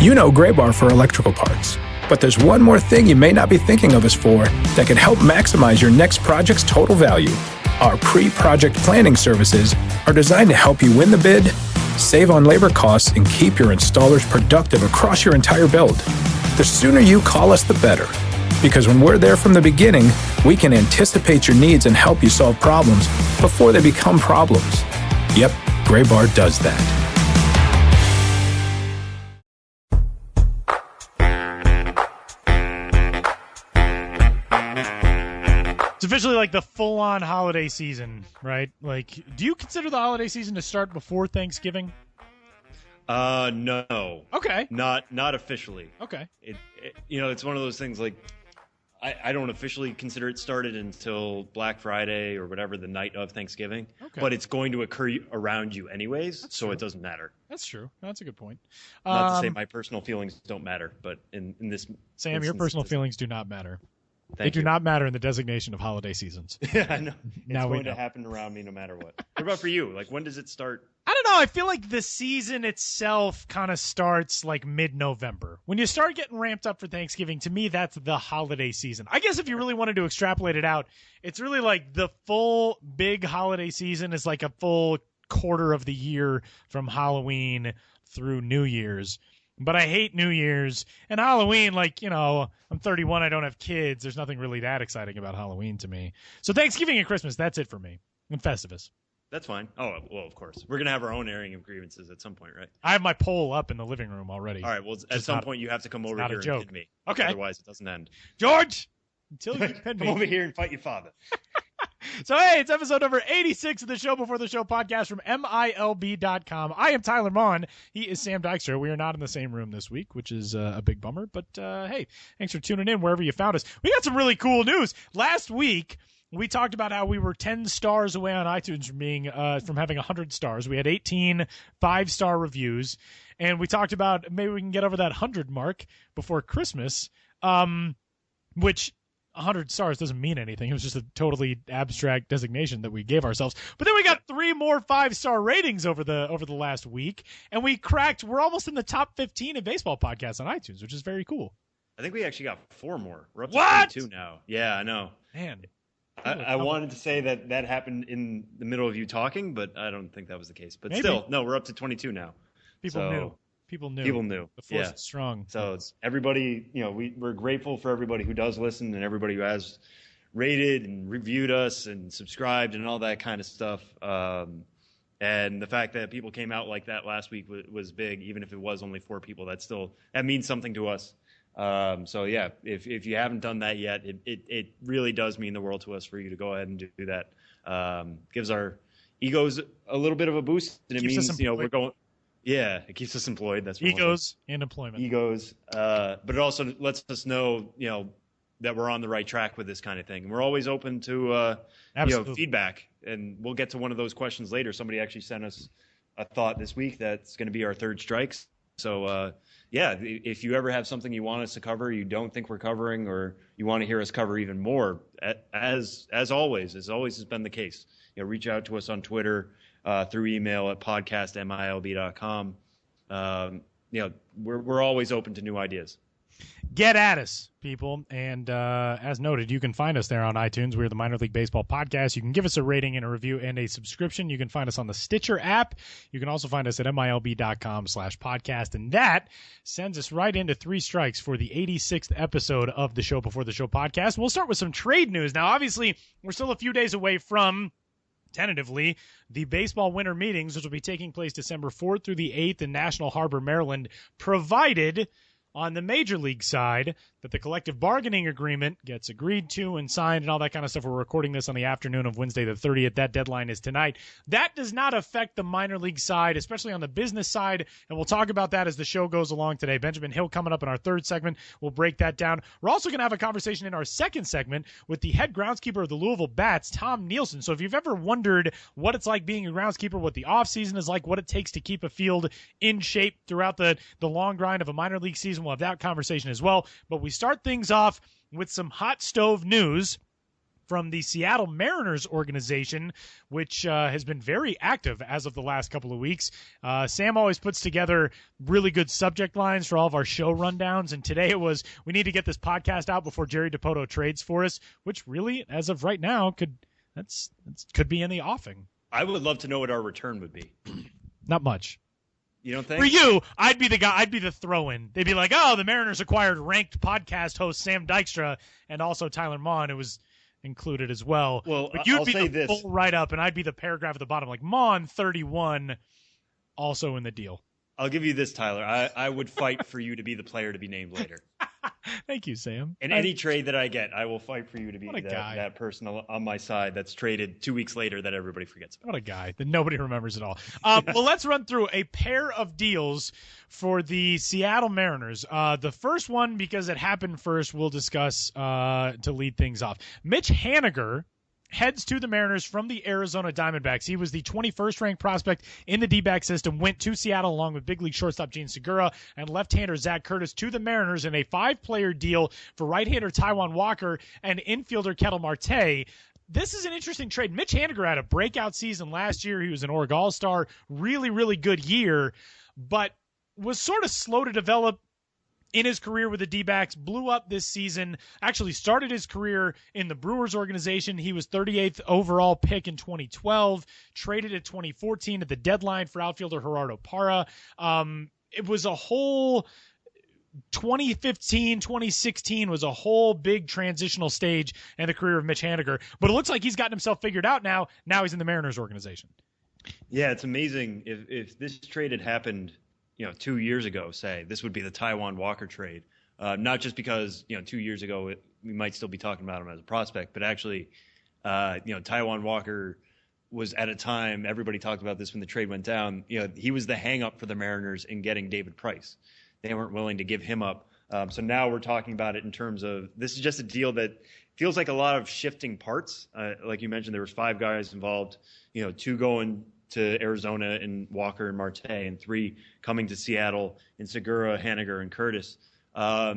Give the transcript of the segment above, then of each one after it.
You know Gray Bar for electrical parts, but there's one more thing you may not be thinking of us for that can help maximize your next project's total value. Our pre-project planning services are designed to help you win the bid, save on labor costs, and keep your installers productive across your entire build. The sooner you call us, the better. Because when we're there from the beginning, we can anticipate your needs and help you solve problems before they become problems. Yep, Gray Bar does that. It's officially like the full-on holiday season, right? Like, do you consider the holiday season to start before Thanksgiving? No. Okay. Not officially. Okay. It's one of those things like I don't officially consider it started until Black Friday or whatever, the night of Thanksgiving. Okay. But it's going to occur around you anyways, That's true. It doesn't matter. That's true. That's a good point. Not to say my personal feelings don't matter, but in this Sam, your personal feelings do not matter. They do not matter in the designation of holiday seasons. Yeah, I know. Now it's going to happen around me no matter what. What about for you? Like, when does it start? I don't know. I feel like the season itself kind of starts like mid-November. When you start getting ramped up for Thanksgiving, to me, that's the holiday season. I guess if you really wanted to extrapolate it out, it's really like the full big holiday season is like a full quarter of the year from Halloween through New Year's. But I hate New Year's and Halloween. Like, I'm 31. I don't have kids. There's nothing really that exciting about Halloween to me. So Thanksgiving and Christmas, that's it for me. And Festivus. That's fine. Oh, well, of course. We're going to have our own airing of grievances at some point, right? I have my poll up in the living room already. All right. Well, at some point you have to come over here and pin me. Okay. Otherwise, it doesn't end. George! Until you pin me. Come over here and fight your father. So, hey, it's episode number 86 of the Show Before the Show podcast from MILB.com. I am Tyler Maughan. He is Sam Dykstra. We are not in the same room this week, which is a big bummer. But, hey, thanks for tuning in wherever you found us. We got some really cool news. Last week, we talked about how we were 10 stars away on iTunes from having 100 stars. We had 18 5-star reviews. And we talked about maybe we can get over that 100 mark before Christmas, which 100 stars doesn't mean anything. It was just a totally abstract designation that we gave ourselves. But then we got 3 more 5-star ratings over the last week, and we're almost in the top 15 of baseball podcasts on iTunes, which is very cool. I think we actually got 4 more. We're up to what? 22 now. Yeah, I know. Man. I wanted to say that happened in the middle of you talking, but I don't think that was the case. But maybe. Still, no, we're up to 22 now. People knew. The force is strong. So everybody, we're grateful for everybody who does listen and everybody who has rated and reviewed us and subscribed and all that kind of stuff. And the fact that people came out like that last week was big, even if it was only 4 people. That means something to us. So yeah, if you haven't done that yet, it really does mean the world to us for you to go ahead and do that. Gives our egos a little bit of a boost, and it means we're going. Yeah, it keeps us employed. That's egos and employment. Egos, but it also lets us know, that we're on the right track with this kind of thing. And we're always open to, feedback. And we'll get to one of those questions later. Somebody actually sent us a thought this week that's going to be our 3rd strikes. So, if you ever have something you want us to cover, you don't think we're covering, or you want to hear us cover even more, as always has been the case, reach out to us on Twitter. Through email at podcast@milb.com. We're always open to new ideas. Get at us, people. And as noted, you can find us there on iTunes. We're the Minor League Baseball Podcast. You can give us a rating and a review and a subscription. You can find us on the Stitcher app. You can also find us at milb.com/podcast. And that sends us right into 3 strikes for the 86th episode of the Show Before the Show podcast. We'll start with some trade news. Now, obviously, we're still a few days away from, tentatively, the baseball winter meetings, which will be taking place December 4th through the 8th in National Harbor, Maryland, provided on the major league side that the collective bargaining agreement gets agreed to and signed and all that kind of stuff. We're recording this on the afternoon of Wednesday the 30th. That deadline is tonight. That does not affect the minor league side, especially on the business side, and we'll talk about that as the show goes along today. Benjamin Hill coming up in our 3rd segment. We'll break that down. We're also going to have a conversation in our 2nd segment with the head groundskeeper of the Louisville Bats, Tom Nielsen. So if you've ever wondered what it's like being a groundskeeper, what the offseason is like, what it takes to keep a field in shape throughout the long grind of a minor league season, we'll have that conversation as well. But we start things off with some hot stove news. from the Seattle Mariners organization, which has been very active as of the last couple of weeks. Sam always puts together really good subject lines for all of our show rundowns, and today it was, we need to get this podcast out before Jerry Dipoto trades for us, which really, as of right now, could be in the offing. I would love to know what our return would be. Not much. You don't think? For you, I'd be the guy. I'd be the throw-in. They'd be like, "Oh, the Mariners acquired ranked podcast host Sam Dykstra and also Tyler Maughan, who was included as well." Well, but you'd I'll be say the this. full write-up, and I'd be the paragraph at the bottom, like Maughan 31, also in the deal. I'll give you this, Tyler. I would fight for you to be the player to be named later. Thank you, Sam. In any trade that I get, I will fight for you to be What a guy. that person on my side that's traded 2 weeks later that everybody forgets about. What a guy that nobody remembers at all. Well, let's run through a pair of deals for the Seattle Mariners. The first one, because it happened first, we'll discuss to lead things off. Mitch Haniger heads to the Mariners from the Arizona Diamondbacks. He was the 21st ranked prospect in the D-back system, went to Seattle along with big league shortstop Gene Segura and left-hander Zach Curtis to the Mariners in a 5-player deal for right-hander Taijuan Walker and infielder Ketel Marte. This is an interesting trade. Mitch Haniger had a breakout season last year. He was an Org All-Star, really, really good year, but was sort of slow to develop in his career with the D-backs, blew up this season, actually started his career in the Brewers organization. He was 38th overall pick in 2012, traded at 2014 at the deadline for outfielder Gerardo Parra. It was a whole 2015, 2016 was a whole big transitional stage in the career of Mitch Haniger, but it looks like he's gotten himself figured out now. Now he's in the Mariners organization. Yeah, it's amazing. If this trade had happened 2 years ago, say, this would be the Taijuan Walker trade. Not just because, 2 years ago we might still be talking about him as a prospect, but actually, Taijuan Walker was at a time, everybody talked about this when the trade went down, he was the hang-up for the Mariners in getting David Price. They weren't willing to give him up. So now we're talking about it in terms of, this is just a deal that feels like a lot of shifting parts. Like you mentioned, there was 5 guys involved, 2 going to Arizona and Walker and Marte, and 3 coming to Seattle in Segura, Haniger, and Curtis. I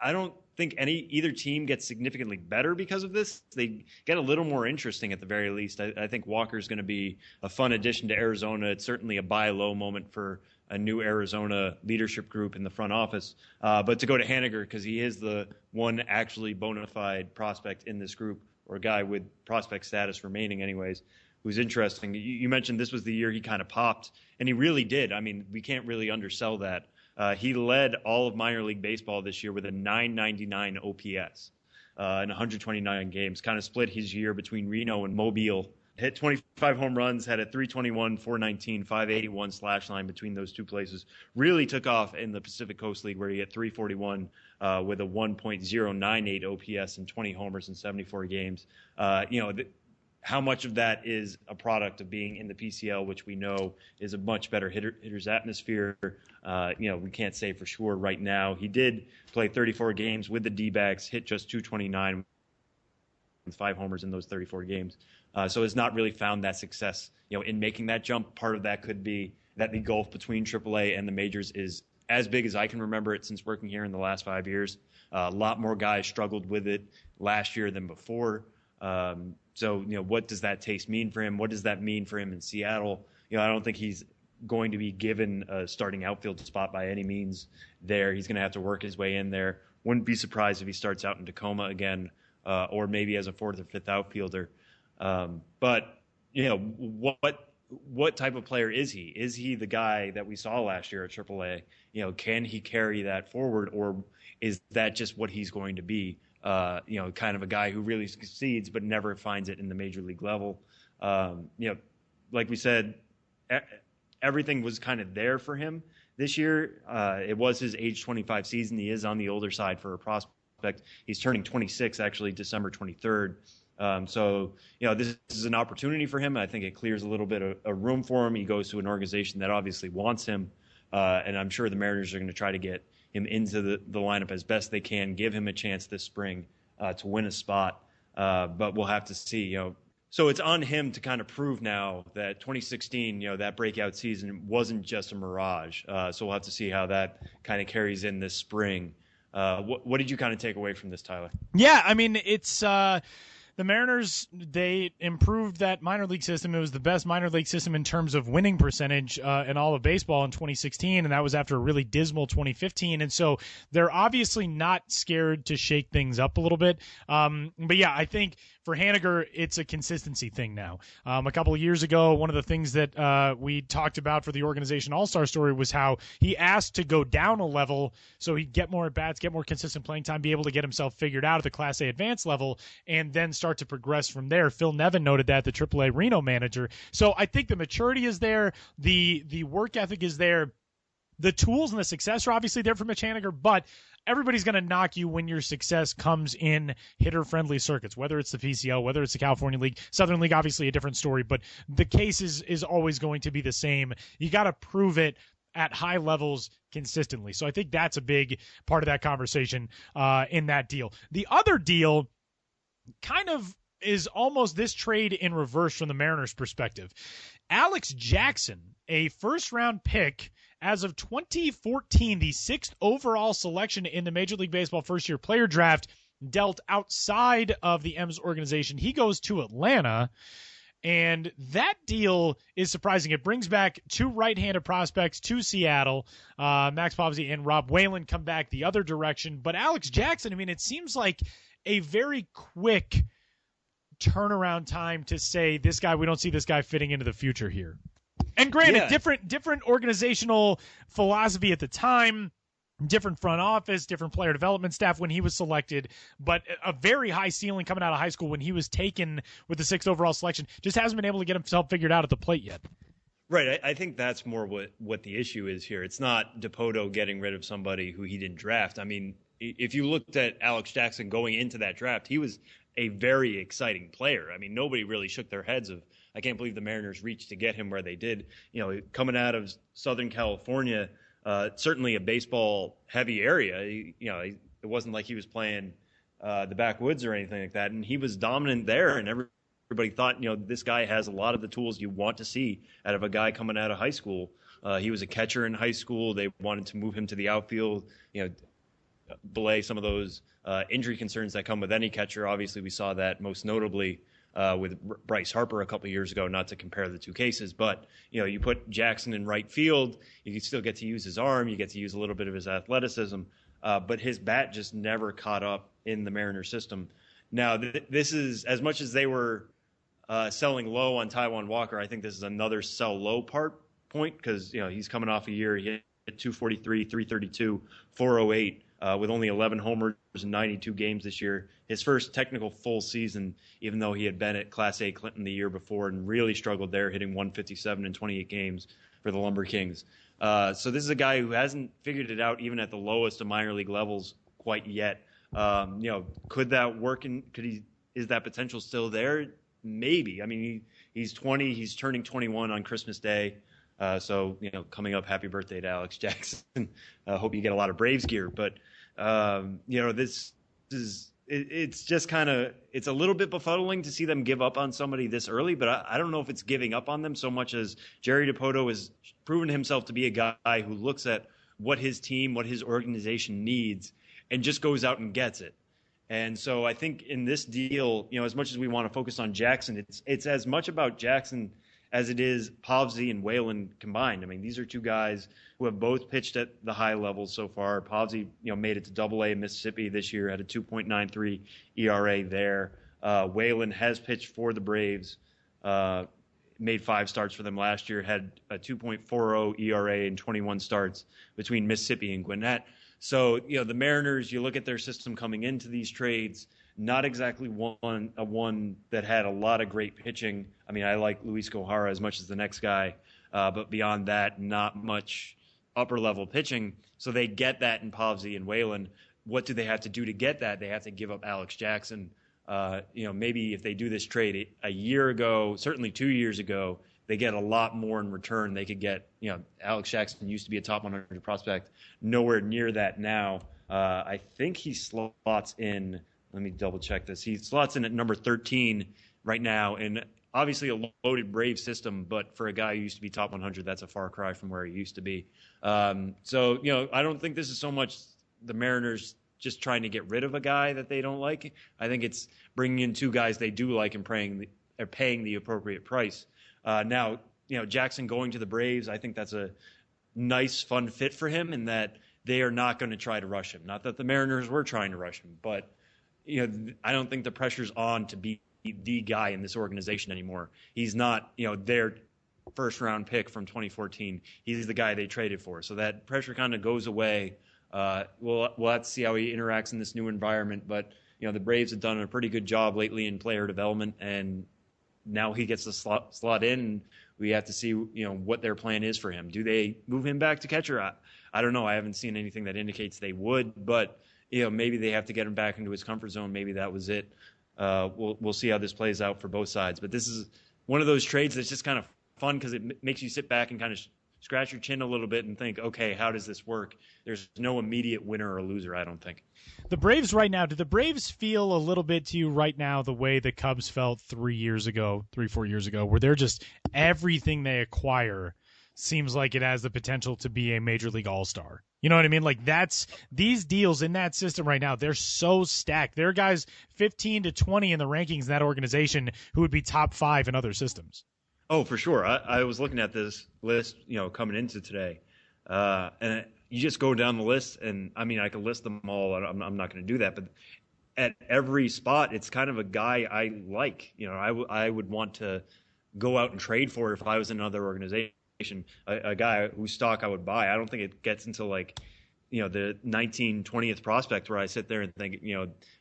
don't think either team gets significantly better because of this. They get a little more interesting at the very least. I think Walker's going to be a fun addition to Arizona. It's certainly a buy low moment for a new Arizona leadership group in the front office. But to go to Haniger, because he is the one actually bona fide prospect in this group, or a guy with prospect status remaining anyways, who's interesting. You mentioned this was the year he kind of popped, and he really did. I mean, we can't really undersell that. He led all of minor league baseball this year with a 999 OPS in 129 games, kind of split his year between Reno and Mobile. Hit 25 home runs, had a 321, 419, 581 slash line between those 2 places. Really took off in the Pacific Coast League, where he hit 341 with a 1.098 OPS and 20 homers in 74 games. How much of that is a product of being in the PCL, which we know is a much better hitter's atmosphere? We can't say for sure right now. He did play 34 games with the D-backs, hit just 229 with 5 homers in those 34 games. So has not really found that success, in making that jump. Part of that could be that the gulf between AAA and the majors is as big as I can remember it since working here in the last 5 years. A lot more guys struggled with it last year than before. So, what does that taste mean for him? What does that mean for him in Seattle? I don't think he's going to be given a starting outfield spot by any means there. He's going to have to work his way in there. Wouldn't be surprised if he starts out in Tacoma again, or maybe as a 4th or 5th outfielder. But, what type of player is he? Is he the guy that we saw last year at AAA? Can he carry that forward, or is that just what he's going to be? Kind of a guy who really succeeds but never finds it in the major league level. Like we said, everything was kind of there for him this year. It was his age 25 season. He is on the older side for a prospect. He's turning 26, actually, December 23rd. So, this is an opportunity for him. I think it clears a little bit of room for him. He goes to an organization that obviously wants him, and I'm sure the Mariners are going to try to get him into the lineup as best they can, give him a chance this spring to win a spot. But we'll have to see, So it's on him to kind of prove now that 2016, that breakout season wasn't just a mirage. So we'll have to see how that kind of carries in this spring. What did you kind of take away from this, Tyler? Yeah, I mean, it's the Mariners, they improved that minor league system. It was the best minor league system in terms of winning percentage in all of baseball in 2016, and that was after a really dismal 2015. And so they're obviously not scared to shake things up a little bit. But yeah, I think for Haniger, it's a consistency thing now. A couple of years ago, one of the things that we talked about for the organization All-Star story was how he asked to go down a level so he'd get more at-bats, get more consistent playing time, be able to get himself figured out at the Class A advanced level, and then start to progress from there. Phil Nevin noted that, the AAA Reno manager. So I think the maturity is there, the work ethic is there, the tools and the success are obviously there for Mitch Haniger, but everybody's going to knock you when your success comes in hitter-friendly circuits, whether it's the PCL, whether it's the California League. Southern League, obviously a different story, but the case is always going to be the same. You got to prove it at high levels consistently. So I think that's a big part of that conversation in that deal. The other deal kind of is almost this trade in reverse from the Mariners' perspective. Alex Jackson, a first-round pick as of 2014, the 6th overall selection in the Major League Baseball first-year player draft, dealt outside of the M's organization. He goes to Atlanta, and that deal is surprising. It brings back two right-handed prospects to Seattle. Max Pavsey and Rob Whalen come back the other direction. But Alex Jackson, I mean, it seems like a very quick turnaround time to say this guy, we don't see this guy fitting into the future here. And granted, different organizational philosophy at the time, different front office, different player development staff when he was selected, but a very high ceiling coming out of high school when he was taken with the 6th overall selection. Just hasn't been able to get himself figured out at the plate yet. Right. I think that's more what the issue is here. It's not Dipoto getting rid of somebody who he didn't draft. I mean, if you looked at Alex Jackson going into that draft, he was a very exciting player. I mean, nobody really shook their heads of, I can't believe the Mariners reached to get him where they did. You know, coming out of Southern California, certainly a baseball-heavy area. It wasn't like he was playing the backwoods or anything like that, and he was dominant there, and everybody thought, this guy has a lot of the tools you want to see out of a guy coming out of high school. He was a catcher in high school. They wanted to move him to the outfield, belay some of those injury concerns that come with any catcher. Obviously, we saw that most notably with Bryce Harper a couple of years ago, not to compare the two cases. But, you put Jackson in right field, you still get to use his arm, you get to use a little bit of his athleticism, but his bat just never caught up in the Mariner system. Now, this is, as much as they were selling low on Taijuan Walker, I think this is another sell low point because, he's coming off a year, he hit 243, 332, 408. With only 11 homers in 92 games this year. His first technical full season, even though he had been at Class A Clinton the year before and really struggled there, hitting 157 in 28 games for the Lumber Kings. So this is a guy who hasn't figured it out even at the lowest of minor league levels quite yet. Could that work? Is that potential still there? Maybe. I mean, he's 20. He's turning 21 on Christmas Day. So, coming up, happy birthday to Alex Jackson. Hope you get a lot of Braves gear. But, this is – it's just kind of – it's a little bit befuddling to see them give up on somebody this early. But I don't know if it's giving up on them so much as Jerry Dipoto has proven himself to be a guy who looks at what his team, what his organization needs, and just goes out and gets it. And so I think in this deal, as much as we want to focus on Jackson, it's as much about Jackson – as it is Pavsey and Whalen combined. I mean, these are two guys who have both pitched at the high levels so far. Pavsey, made it to Double-A in Mississippi this year, had a 2.93 ERA there. Whalen has pitched for the Braves, made 5 starts for them last year, had a 2.40 ERA in 21 starts between Mississippi and Gwinnett. So, the Mariners, you look at their system coming into these trades, not exactly one that had a lot of great pitching. I mean, I like Luis Gohara as much as the next guy, but beyond that, not much upper-level pitching. So they get that in Pavsey and Whalen. What do they have to do to get that? They have to give up Alex Jackson. Maybe if they do this trade a year ago, certainly 2 years ago, they get a lot more in return. They could get, Alex Jackson used to be a top 100 prospect, nowhere near that now. I think he slots in. Let me double check this. He slots in at number 13 right now, and obviously a loaded Brave system, but for a guy who used to be top 100, that's a far cry from where he used to be. I don't think this is so much the Mariners just trying to get rid of a guy that they don't like. I think it's bringing in two guys they do like and paying the appropriate price. Now, Jackson going to the Braves, I think that's a nice, fun fit for him in that they are not going to try to rush him. Not that the Mariners were trying to rush him, but I don't think the pressure's on to be the guy in this organization anymore. He's not, their first-round pick from 2014. He's the guy they traded for. So that pressure kind of goes away. We'll have to see how he interacts in this new environment. But, the Braves have done a pretty good job lately in player development, and now he gets the slot in, and we have to see, what their plan is for him. Do they move him back to catcher? I don't know. I haven't seen anything that indicates they would, but, maybe they have to get him back into his comfort zone. Maybe that was it. We'll see how this plays out for both sides. But this is one of those trades that's just kind of fun because it makes you sit back and kind of scratch your chin a little bit and think, okay, how does this work? There's no immediate winner or loser, I don't think. The Braves right now, do the Braves feel a little bit to you right now the way the Cubs felt 4 years ago, where they're just everything they acquire seems like it has the potential to be a major league all-star? You know what I mean? Like these deals in that system right now, they're so stacked. There are guys 15 to 20 in the rankings in that organization who would be top 5 in other systems. Oh, for sure. I was looking at this list, coming into today, and you just go down the list, and I mean, I could list them all. I'm not going to do that, but at every spot, it's kind of a guy I like. I would want to go out and trade for if I was in another organization. A guy whose stock I would buy. I don't think it gets into the 19th, 20th prospect where I sit there and think,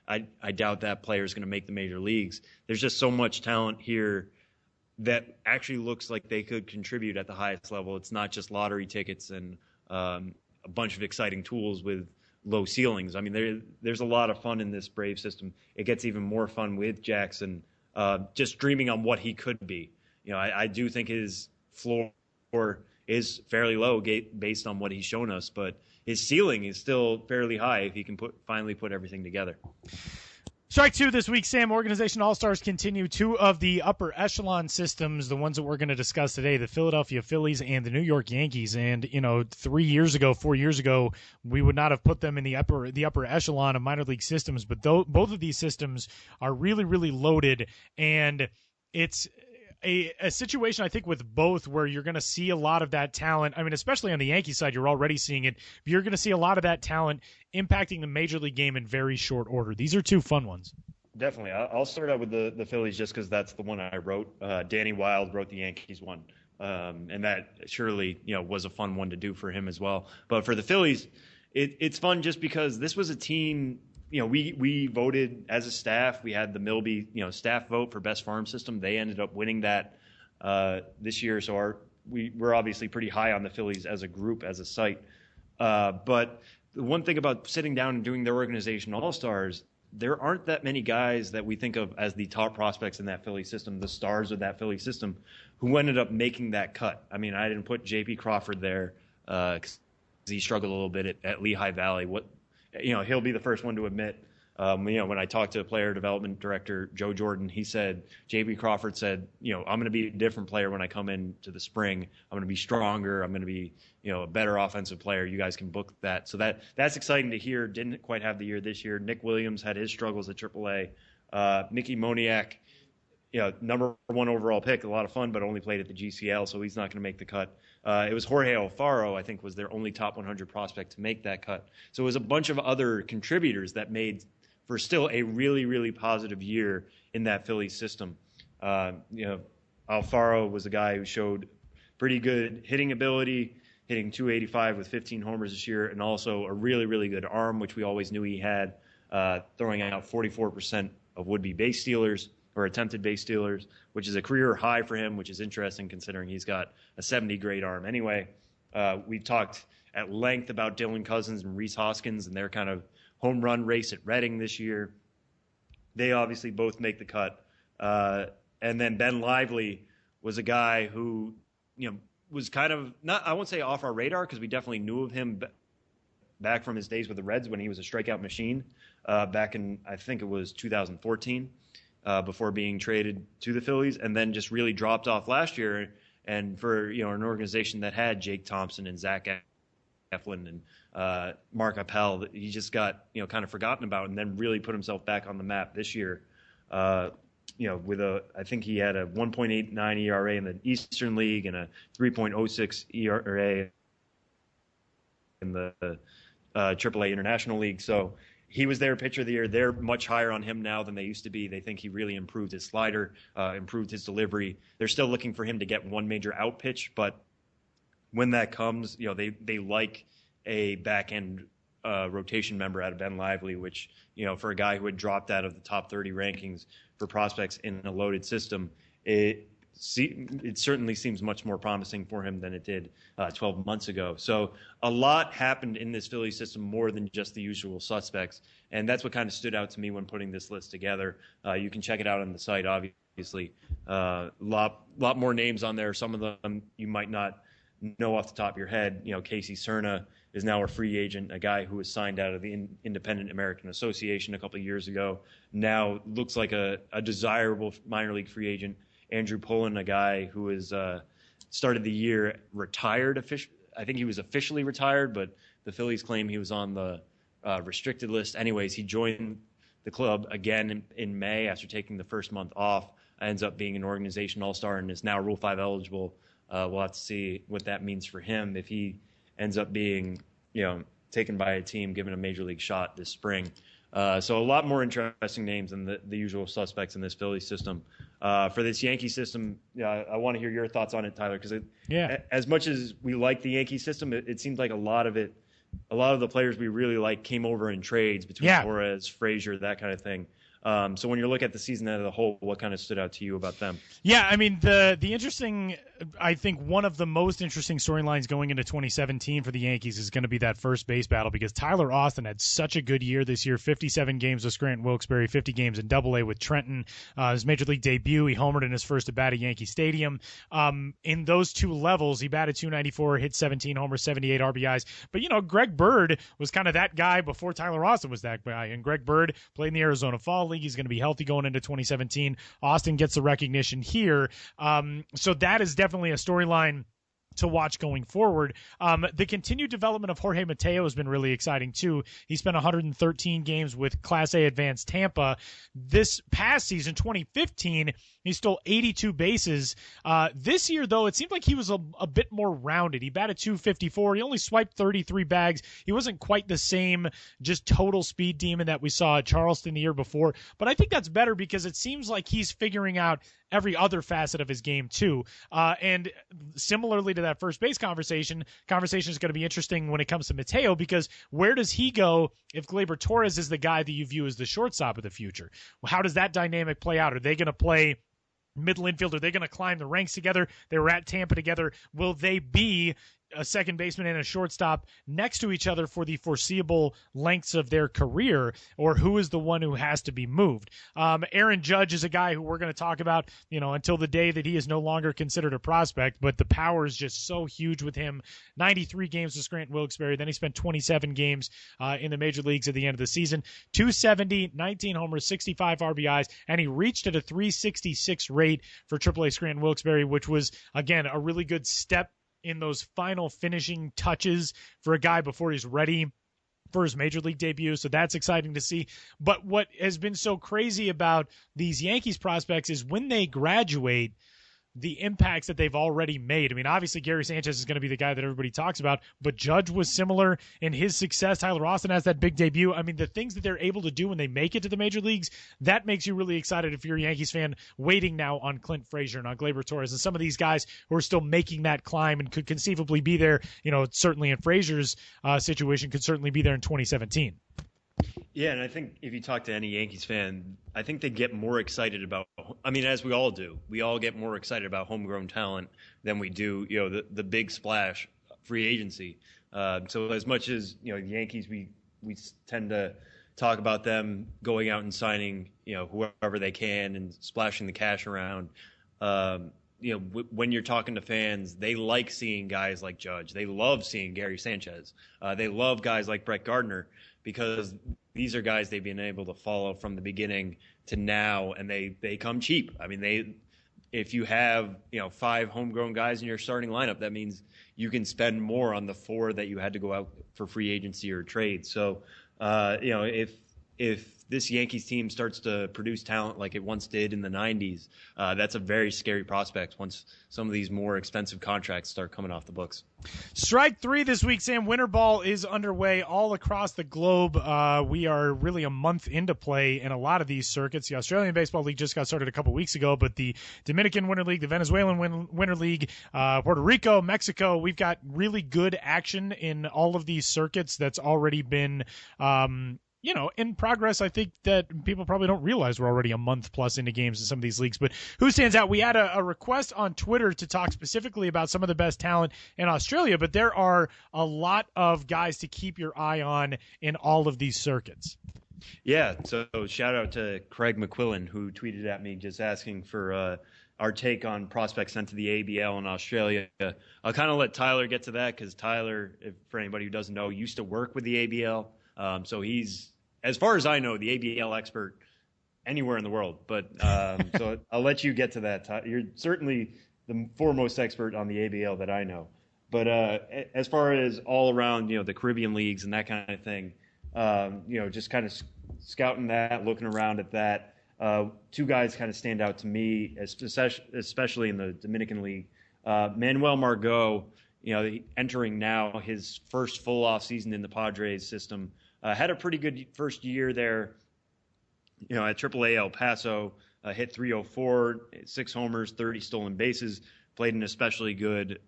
I doubt that player is going to make the major leagues. There's just so much talent here that actually looks like they could contribute at the highest level. It's not just lottery tickets and a bunch of exciting tools with low ceilings. I mean, there's a lot of fun in this Brave system. It gets even more fun with Jackson, just dreaming on what he could be. I do think his floor is fairly low based on what he's shown us, but his ceiling is still fairly high if he can finally put everything together. Strike 2 this week, Sam. Organization All-Stars continue 2 of the upper echelon systems, the ones that we're going to discuss today, the Philadelphia Phillies and the New York Yankees. And, 4 years ago, we would not have put them in the upper echelon of minor league systems, but both of these systems are really, really loaded, and it's a situation, I think, with both where you're going to see a lot of that talent. I mean, especially on the Yankee side, you're already seeing it. You're going to see a lot of that talent impacting the major league game in very short order. These are 2 fun ones. Definitely. I'll start out with the Phillies just because that's the one I wrote. Danny Wilde wrote the Yankees one, and that surely was a fun one to do for him as well. But for the Phillies, it's fun just because this was a team. We voted as a staff. We had the Milby, staff vote for best farm system. They ended up winning that this year. So we're obviously pretty high on the Phillies as a group, as a site. But the one thing about sitting down and doing their organization all-stars, there aren't that many guys that we think of as the top prospects in that Philly system, the stars of that Philly system, who ended up making that cut. I mean, I didn't put J.P. Crawford there because he struggled a little bit at Lehigh Valley. He'll be the first one to admit, when I talked to player development director Joe Jordan, he said, J.B. Crawford said, I'm going to be a different player when I come into the spring. I'm going to be stronger. I'm going to be, a better offensive player. You guys can book that. So that's exciting to hear. Didn't quite have the year this year. Nick Williams had his struggles at AAA. Mickey Moniak, number 1 overall pick, a lot of fun, but only played at the GCL, so he's not going to make the cut. It was Jorge Alfaro, I think, was their only top 100 prospect to make that cut. So it was a bunch of other contributors that made for still a really, really positive year in that Phillies system. Alfaro was a guy who showed pretty good hitting ability, hitting .285 with 15 homers this year, and also a really, really good arm, which we always knew he had, throwing out 44% of would-be base stealers or attempted base stealers, which is a career high for him, which is interesting considering he's got a 70 grade arm. Anyway, we've talked at length about Dylan Cousins and Rhys Hoskins and their kind of home run race at Reading this year. They obviously both make the cut. And then Ben Lively was a guy who, was kind of not, I won't say off our radar because we definitely knew of him back from his days with the Reds when he was a strikeout machine back in, I think it was 2014. Before being traded to the Phillies, and then just really dropped off last year. And for an organization that had Jake Thompson and Zach Eflin and Mark Appel. He just got kind of forgotten about, and then really put himself back on the map this year. With I think he had a 1.89 ERA in the Eastern League and a 3.06 ERA in the AAA International League. So he was their pitcher of the year. They're much higher on him now than they used to be. They think he really improved his slider, improved his delivery. They're still looking for him to get one major out pitch, but when that comes, they like a back end rotation member out of Ben Lively, which, for a guy who had dropped out of the top 30 rankings for prospects in a loaded system, it certainly seems much more promising for him than it did 12 months ago. So a lot happened in this Philly system, more than just the usual suspects. And that's what kind of stood out to me when putting this list together. You can check it out on the site, obviously. Lot more names on there. Some of them you might not know off the top of your head. Casey Cerna is now a free agent, a guy who was signed out of the Independent American Association a couple of years ago. Now looks like a desirable minor league free agent. Andrew Pullen, a guy who has started the year retired. I think he was officially retired, but the Phillies claim he was on the restricted list. Anyways, he joined the club again in May after taking the first month off. Ends up being an organization all-star and is now Rule 5 eligible. We'll have to see what that means for him if he ends up being, taken by a team, given a major league shot this spring. So a lot more interesting names than the usual suspects in this Philly system. For this Yankee system, I want to hear your thoughts on it, Tyler, because as much as we like the Yankee system, it seems like a lot of the players we really like came over in trades between Torres, Frazier, that kind of thing. So when you look at the season as a whole, what kind of stood out to you about them? Yeah, I mean, the interesting, I think one of the most interesting storylines going into 2017 for the Yankees is going to be that first base battle, because Tyler Austin had such a good year this year, 57 games with Scranton Wilkes-Barre, 50 games in Double-A with Trenton. His major league debut, he homered in his first at-bat at Yankee Stadium. In those two levels, he batted .294, hit 17 homers, 78 RBIs. But, Greg Bird was kind of that guy before Tyler Austin was that guy. And Greg Bird played in the Arizona Fall League. He's going to be healthy going into 2017. Austin gets the recognition here. So that is definitely a storyline to watch going forward. The continued development of Jorge Mateo has been really exciting too. He spent 113 games with Class A Advanced Tampa. This past season, 2015, he stole 82 bases. This year, though, it seemed like he was a bit more rounded. He batted .254. He only swiped 33 bags. He wasn't quite the same just total speed demon that we saw at Charleston the year before. But I think that's better because it seems like he's figuring out every other facet of his game too. And similarly to that first base conversation is going to be interesting when it comes to Mateo, because where does he go if Gleyber Torres is the guy that you view as the shortstop of the future? How does that dynamic play out? Are they going to play middle infield? Are they going to climb the ranks together? They were at Tampa together. Will they be a second baseman and a shortstop next to each other for the foreseeable lengths of their career, or who is the one who has to be moved? Aaron Judge is a guy who we're going to talk about, until the day that he is no longer considered a prospect, but the power is just so huge with him. 93 games with Scranton Wilkes-Barre. Then he spent 27 games in the major leagues at the end of the season. 270, 19 homers, 65 RBIs, and he reached at a 366 rate for AAA Scranton Wilkes-Barre, which was, again, a really good step in those final finishing touches for a guy before he's ready for his major league debut. So that's exciting to see. But what has been so crazy about these Yankees prospects is when they graduate, the impacts that they've already made. I mean, obviously Gary Sanchez is going to be the guy that everybody talks about, but Judge was similar in his success. Tyler Austin has that big debut. I mean, the things that they're able to do when they make it to the major leagues, that makes you really excited if you're a Yankees fan waiting now on Clint Frazier and on Gleyber Torres and some of these guys who are still making that climb and could conceivably be there, certainly in Frazier's situation, could certainly be there in 2017. Yeah, and I think if you talk to any Yankees fan, I think they get more excited about, as we all do, we all get more excited about homegrown talent than we do, the big splash free agency. So as much as, the Yankees, we tend to talk about them going out and signing, whoever they can and splashing the cash around. When you're talking to fans, they like seeing guys like Judge. They love seeing Gary Sanchez. They love guys like Brett Gardner, because these are guys they've been able to follow from the beginning to now, and they come cheap. I mean, if you have 5 homegrown guys in your starting lineup, that means you can spend more on the 4 that you had to go out for free agency or trade. So if this Yankees team starts to produce talent like it once did in the 90s, that's a very scary prospect once some of these more expensive contracts start coming off the books. Strike 3 this week, Sam. Winter ball is underway all across the globe. We are really a month into play in a lot of these circuits. The Australian Baseball League just got started a couple weeks ago, but the Dominican Winter League, the Venezuelan Winter League, Puerto Rico, Mexico, we've got really good action in all of these circuits that's already been in progress. I think that people probably don't realize we're already a month plus into games in some of these leagues. But who stands out? We had a request on Twitter to talk specifically about some of the best talent in Australia, but there are a lot of guys to keep your eye on in all of these circuits. Yeah, so shout out to Craig McQuillan, who tweeted at me just asking for our take on prospects sent to the ABL in Australia. I'll kind of let Tyler get to that because Tyler, for anybody who doesn't know, used to work with the ABL. So he's, as far as I know, the ABL expert anywhere in the world. But so I'll let you get to that. You're certainly the foremost expert on the ABL that I know. But as far as all around, the Caribbean leagues and that kind of thing, just kind of scouting that, looking around at that, 2 guys kind of stand out to me, especially in the Dominican League. Manuel Margot, entering now his first full off season in the Padres system. Had a pretty good first year there, at AAA El Paso, hit .304, 6 homers, 30 stolen bases, played an especially good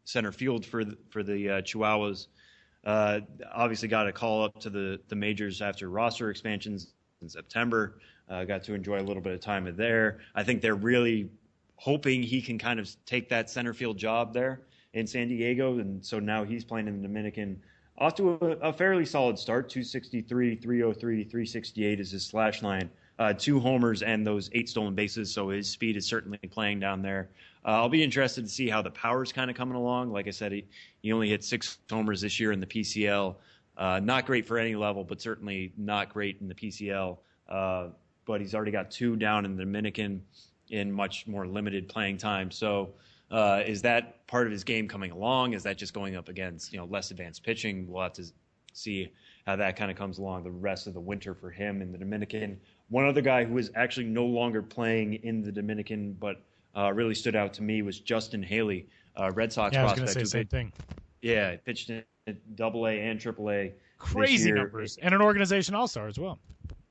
center field for the Chihuahuas. Obviously got a call up to the majors after roster expansions in September. Got to enjoy a little bit of time there. I think they're really hoping he can kind of take that center field job there in San Diego, and so now he's playing in the Dominican. Off to a fairly solid start, 263, 303, 368 is his slash line. 2 homers and those 8 stolen bases, so his speed is certainly playing down there. I'll be interested to see how the power's kind of coming along. Like I said, he only hit 6 homers this year in the PCL. Not great for any level, but certainly not great in the PCL. But he's already got 2 down in the Dominican in much more limited playing time. So is that part of his game coming along? Is that just going up against less advanced pitching? We'll have to see how that kind of comes along the rest of the winter for him in the Dominican. One other guy who is actually no longer playing in the Dominican, but really stood out to me was Justin Haley, Red Sox prospect. I was going to say the same thing. Yeah, pitched in AA and AAA. Crazy numbers, and an organization all-star as well.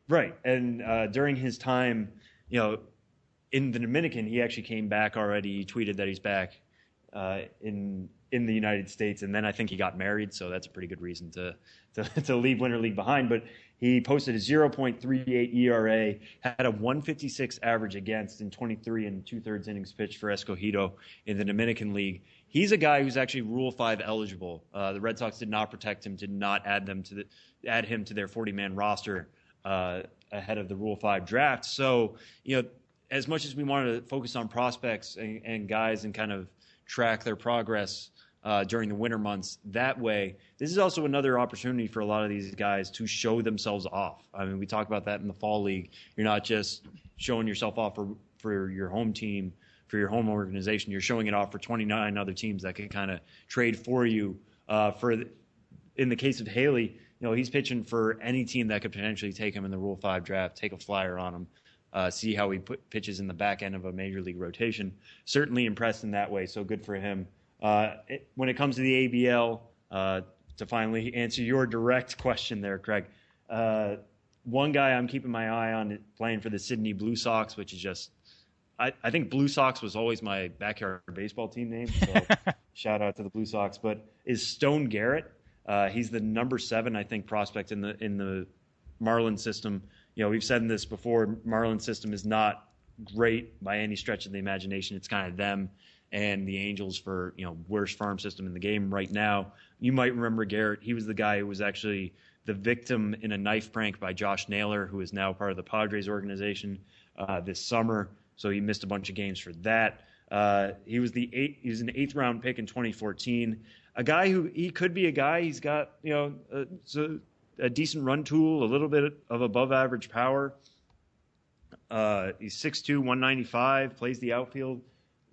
Right, and during his time, in the Dominican, he actually came back already. He tweeted that he's back in the United States, and then I think he got married, so that's a pretty good reason to leave Winter League behind. But he posted a 0.38 ERA, had a 156 average against in 23 and 2/3 innings pitched for Escogido in the Dominican League. He's a guy who's actually Rule 5 eligible. The Red Sox did not protect him, did not add him to their 40-man roster ahead of the Rule 5 draft. So, as much as we wanted to focus on prospects and guys and kind of track their progress during the winter months that way, this is also another opportunity for a lot of these guys to show themselves off. I mean, we talk about that in the fall league. You're not just showing yourself off for your home team, for your home organization. You're showing it off for 29 other teams that can kind of trade for you. In the case of Haley, he's pitching for any team that could potentially take him in the Rule 5 draft, take a flyer on him. See how he pitches in the back end of a major league rotation. Certainly impressed in that way, so good for him. When it comes to the ABL, to finally answer your direct question there, Craig, one guy I'm keeping my eye on playing for the Sydney Blue Sox, which is just I think Blue Sox was always my backyard baseball team name, so shout out to the Blue Sox, but is Stone Garrett. He's the number 7, I think, prospect in the Marlins system. We've said this before, Marlins system is not great by any stretch of the imagination. It's kind of them and the Angels for, worst farm system in the game right now. You might remember Garrett. He was the guy who was actually the victim in a knife prank by Josh Naylor, who is now part of the Padres organization this summer. So he missed a bunch of games for that. He was an 8th round pick in 2014. A guy he could be a guy. He's got, a decent run tool, a little bit of above average power. He's 6'2", 195, plays the outfield.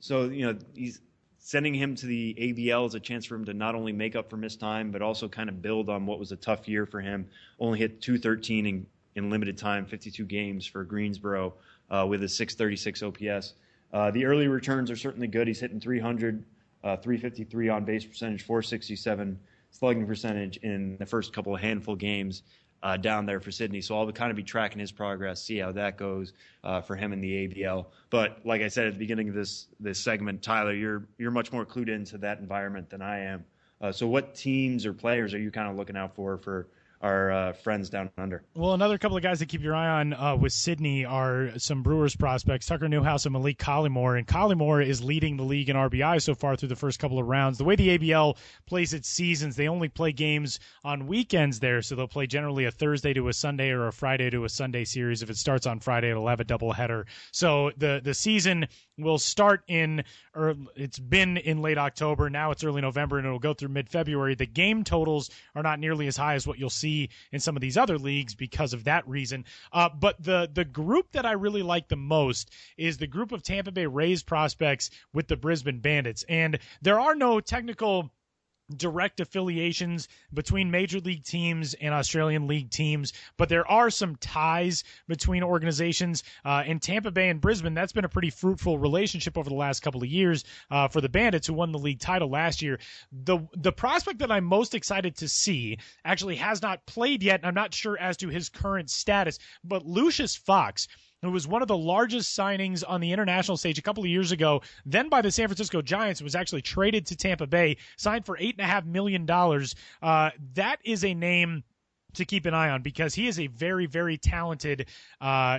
So, he's sending him to the ABL is a chance for him to not only make up for missed time, but also kind of build on what was a tough year for him. Only hit .213 in limited time, 52 games for Greensboro with a 636 OPS. The early returns are certainly good. He's hitting 300, 353 on base percentage, 467 slugging percentage in the first couple of handful games down there for Sydney. So I'll kind of be tracking his progress, see how that goes for him in the ABL. But like I said at the beginning of this segment, Tyler, you're much more clued into that environment than I am. So what teams or players are you kind of looking out for our friends down under? Well, another couple of guys to keep your eye on with Sydney are some Brewers prospects, Tucker Newhouse and Malik Collymore. And Collymore is leading the league in RBI so far through the first couple of rounds. The way the ABL plays its seasons, they only play games on weekends there, so they'll play generally a Thursday to a Sunday or a Friday to a Sunday series. If it starts on Friday, it'll have a doubleheader. So the season will start it's been in late October. Now it's early November, and it'll go through mid-February. The game totals are not nearly as high as what you'll see in some of these other leagues because of that reason. But the group that I really like the most is the group of Tampa Bay Rays prospects with the Brisbane Bandits. And there are no technical direct affiliations between major league teams and Australian league teams, but there are some ties between organizations. In Tampa Bay and Brisbane, that's been a pretty fruitful relationship over the last couple of years for the Bandits, who won the league title last year. The prospect that I'm most excited to see actually has not played yet, and I'm not sure as to his current status, but Lucius Fox, who was one of the largest signings on the international stage a couple of years ago, then by the San Francisco Giants, was actually traded to Tampa Bay, signed for $8.5 million. That is a name to keep an eye on because he is a very, very talented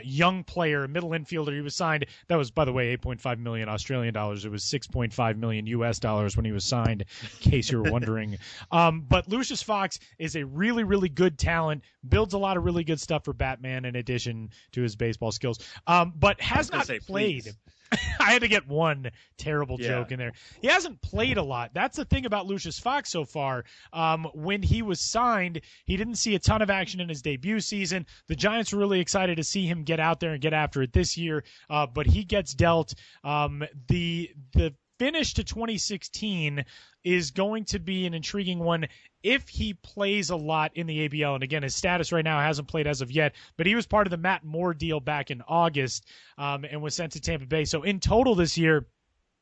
young player, middle infielder. He was signed. That was, by the way, 8.5 million Australian dollars. It was 6.5 million US dollars when he was signed, in case you were wondering. But Lucius Fox is a really, really good talent, builds a lot of really good stuff for Batman in addition to his baseball skills, but has not played. Please. I had to get one terrible joke in there. He hasn't played a lot. That's the thing about Lucius Fox so far. When he was signed, he didn't see a ton of action in his debut season. The Giants were really excited to see him get out there and get after it this year, but he gets dealt. The finish to 2016 is going to be an intriguing one if he plays a lot in the ABL. And again, his status right now hasn't played as of yet, but he was part of the Matt Moore deal back in August and was sent to Tampa Bay. So in total this year,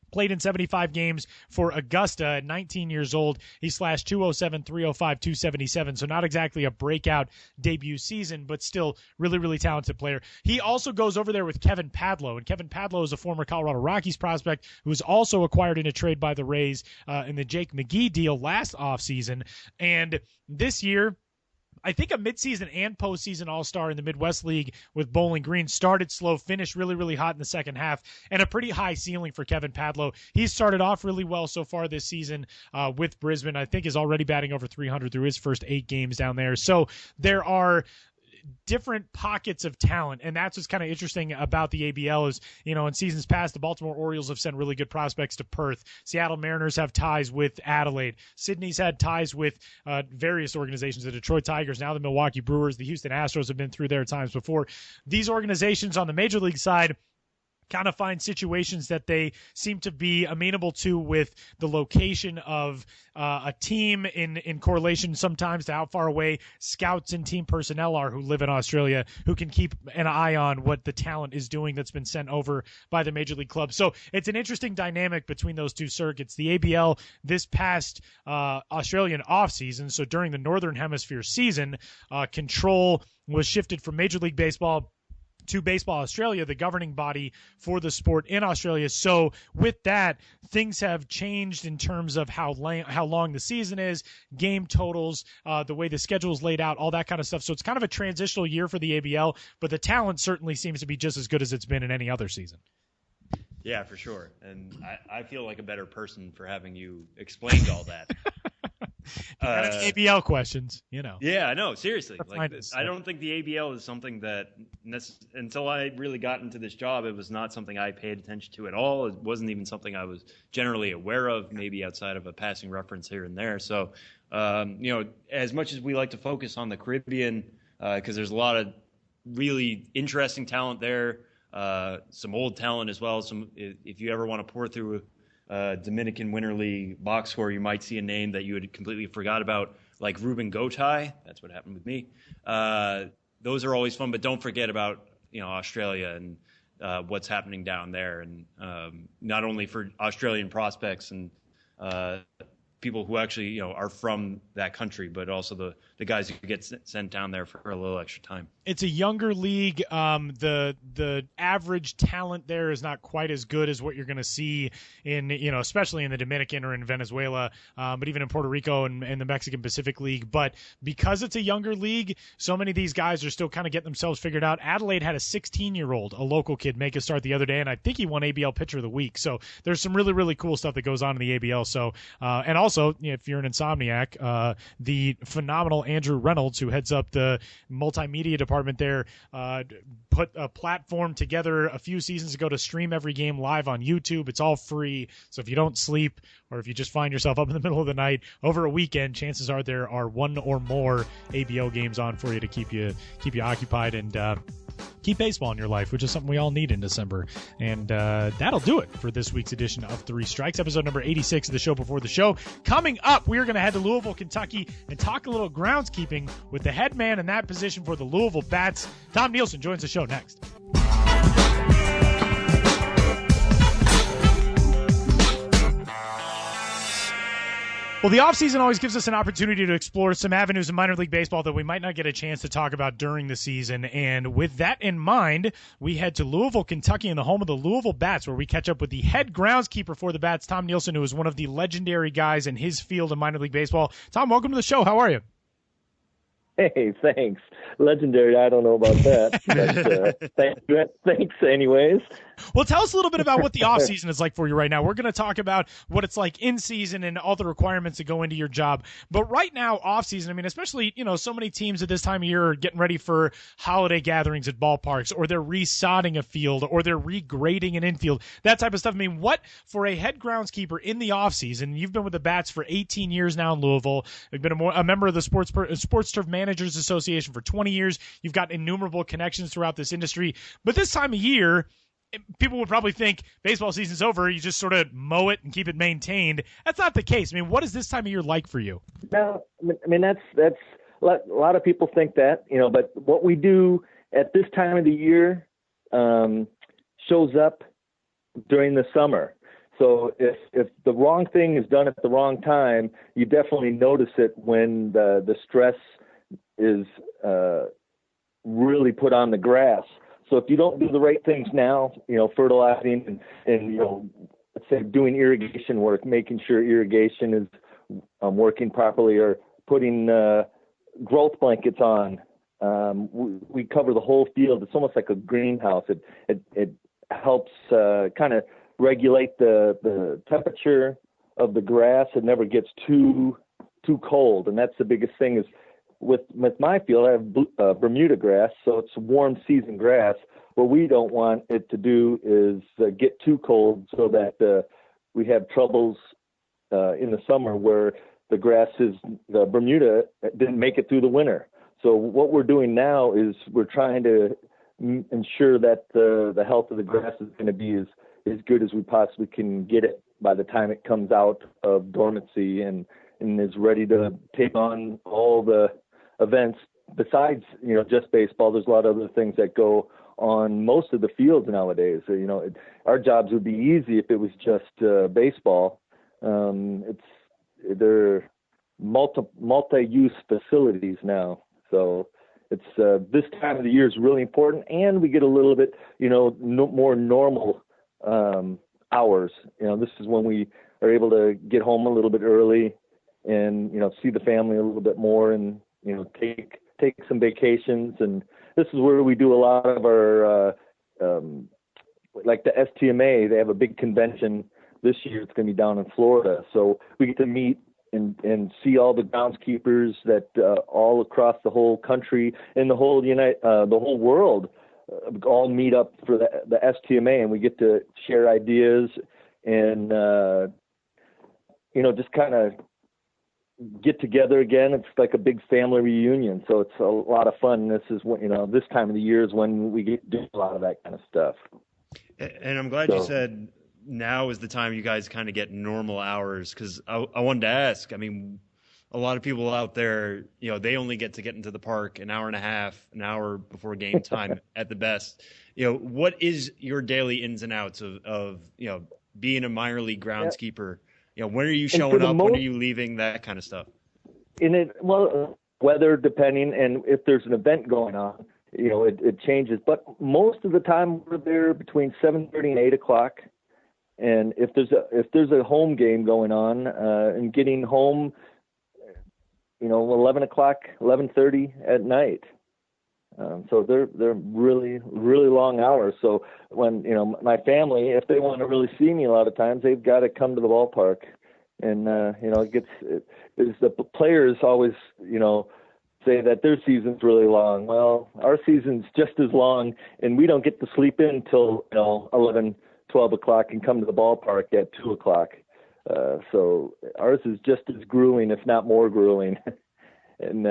played in 75 games for Augusta at 19 years old. He slashed 207, 305, 277. So not exactly a breakout debut season, but still really, really talented player. He also goes over there with Kevin Padlo. And Kevin Padlo is a former Colorado Rockies prospect who was also acquired in a trade by the Rays in the Jake McGee deal last offseason. And this year, I think a midseason and postseason All-Star in the Midwest League with Bowling Green. Started slow, finished really, really hot in the second half, and a pretty high ceiling for Kevin Padlo. He's started off really well so far this season with Brisbane. I think is already batting over 300 through his first 8 games down there. So there are different pockets of talent, and that's what's kind of interesting about the ABL is, in seasons past, the Baltimore Orioles have sent really good prospects to Perth. Seattle Mariners have ties with Adelaide. Sydney's had ties with various organizations, the Detroit Tigers, now the Milwaukee Brewers, the Houston Astros have been through there times before. These organizations on the major league side kind of find situations that they seem to be amenable to with the location of a team in correlation sometimes to how far away scouts and team personnel are who live in Australia, who can keep an eye on what the talent is doing that's been sent over by the major league club. So it's an interesting dynamic between those two circuits. The ABL this past Australian offseason, so during the Northern Hemisphere season, control was shifted from Major League Baseball to Baseball Australia, the governing body for the sport in Australia. So with that, things have changed in terms of how long the season is, game totals, the way the schedule is laid out, all that kind of stuff. So it's kind of a transitional year for the ABL, but the talent certainly seems to be just as good as it's been in any other season. Yeah, for sure. And I feel like a better person for having you explained all that. ABL questions, Yeah, I know. Seriously, I don't think the ABL is something that until I really got into this job, it was not something I paid attention to at all. It wasn't even something I was generally aware of, maybe outside of a passing reference here and there. So, as much as we like to focus on the Caribbean, because there's a lot of really interesting talent there. some old talent as well. If you ever want to pour through a Dominican Winter League box score, you might see a name that you had completely forgot about, like Ruben Gotay. That's what happened with me. Those are always fun, but don't forget about Australia and what's happening down there, and not only for Australian prospects and people who actually are from that country, but also the guys who get sent down there for a little extra time. It's a younger league. The average talent there is not quite as good as what you're going to see in especially in the Dominican or in Venezuela, but even in Puerto Rico and the Mexican Pacific League. But because it's a younger league, so many of these guys are still kind of getting themselves figured out. Adelaide had a 16-year-old, a local kid, make a start the other day, and I think he won ABL Pitcher of the Week. So there's some really, really cool stuff that goes on in the ABL. So and also, if you're an insomniac, the phenomenal Andrew Reynolds, who heads up the multimedia department there, put a platform together a few seasons ago to stream every game live on YouTube. It's all free. So if you don't sleep, or if you just find yourself up in the middle of the night over a weekend, chances are there are one or more ABL games on for you to keep you occupied and keep baseball in your life, which is something we all need in December. And that'll do it for this week's edition of Three Strikes, episode number 86 of the show before the show. Coming up, we are going to head to Louisville, Kentucky, and talk a little groundskeeping with the head man in that position for the Louisville Bats. Tom Nielsen joins the show next. Well, the offseason always gives us an opportunity to explore some avenues in minor league baseball that we might not get a chance to talk about during the season. And with that in mind, we head to Louisville, Kentucky, in the home of the Louisville Bats, where we catch up with the head groundskeeper for the Bats, Tom Nielsen, who is one of the legendary guys in his field of minor league baseball. Tom, welcome to the show. How are you? Hey, thanks. Legendary, I don't know about that. But, thanks anyways. Well, tell us a little bit about what the offseason is like for you right now. We're going to talk about what it's like in season and all the requirements that go into your job. But right now, offseason, I mean, especially, so many teams at this time of year are getting ready for holiday gatherings at ballparks, or they're resodding a field, or they're regrading an infield, that type of stuff. I mean, what, for a head groundskeeper in the offseason, you've been with the Bats for 18 years now in Louisville. You've been a member of the Sports Turf Managers Association for 20 years. You've got innumerable connections throughout this industry. But this time of year, people would probably think baseball season's over. You just sort of mow it and keep it maintained. That's not the case. I mean, what is this time of year like for you? No, I mean, that's a lot of people think that, but what we do at this time of the year shows up during the summer. So if the wrong thing is done at the wrong time, you definitely notice it when the stress is really put on the grass. So if you don't do the right things now, fertilizing and let's say doing irrigation work, making sure irrigation is working properly, or putting growth blankets on, we cover the whole field. It's almost like a greenhouse. It helps kind of regulate the temperature of the grass. It never gets too cold, and that's the biggest thing is with my field. I have Bermuda grass, so it's warm season grass. What we don't want it to do is get too cold, so that we have troubles in the summer where the Bermuda didn't make it through the winter. So what we're doing now is we're trying to ensure that the health of the grass is going to be as good as we possibly can get it by the time it comes out of dormancy and is ready to take on all the events besides, just baseball. There's a lot of other things that go on most of the fields nowadays. Our jobs would be easy if it was just baseball. They're multi-use facilities now. So it's this time of the year is really important, and we get a little bit, more normal hours. This is when we are able to get home a little bit early and, see the family a little bit more and, take some vacations. And this is where we do a lot of our, like the STMA, they have a big convention this year. It's going to be down in Florida. So we get to meet and see all the groundskeepers that all across the whole country and the whole world all meet up for the STMA, and we get to share ideas and, just kind of get together again. It's like a big family reunion. So it's a lot of fun. This is when, this time of the year is when we get to do a lot of that kind of stuff. And I'm glad you said now is the time you guys kind of get normal hours, because I wanted to ask, I mean, a lot of people out there, they only get into the park an hour and a half, an hour before game time at the best. What is your daily ins and outs of being a minor league groundskeeper? When are you showing up? When are you leaving? That kind of stuff. Weather depending, and if there's an event going on, it changes. But most of the time we're there between 7:30 and 8 o'clock. And if there's a home game going on, and getting home, 11 o'clock, 11:30 at night. So they're really, really long hours. So when, my family, if they want to really see me, a lot of times they've got to come to the ballpark, and, the players always, say that their season's really long. Well, our season's just as long, and we don't get to sleep in until, 11, 12 o'clock and come to the ballpark at 2 o'clock. So ours is just as grueling, if not more grueling. And,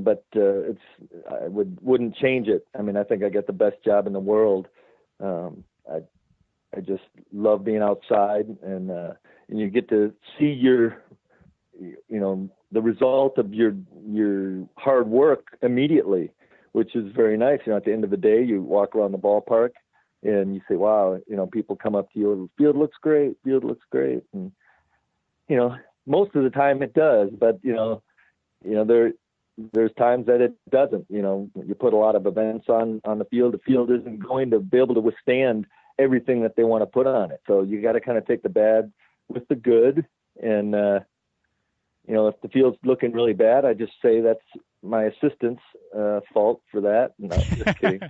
but I wouldn't change it. I mean, I think I get the best job in the world. I just love being outside, and you get to see the result of your hard work immediately, which is very nice. At the end of the day, you walk around the ballpark and you say, wow, people come up to you, the field looks great. And, most of the time it does, but, there's times that it doesn't. You put a lot of events on the field. The field isn't going to be able to withstand everything that they want to put on it. So you got to kind of take the bad with the good. And, if the field's looking really bad, I just say that's my assistant's fault for that. No, just kidding.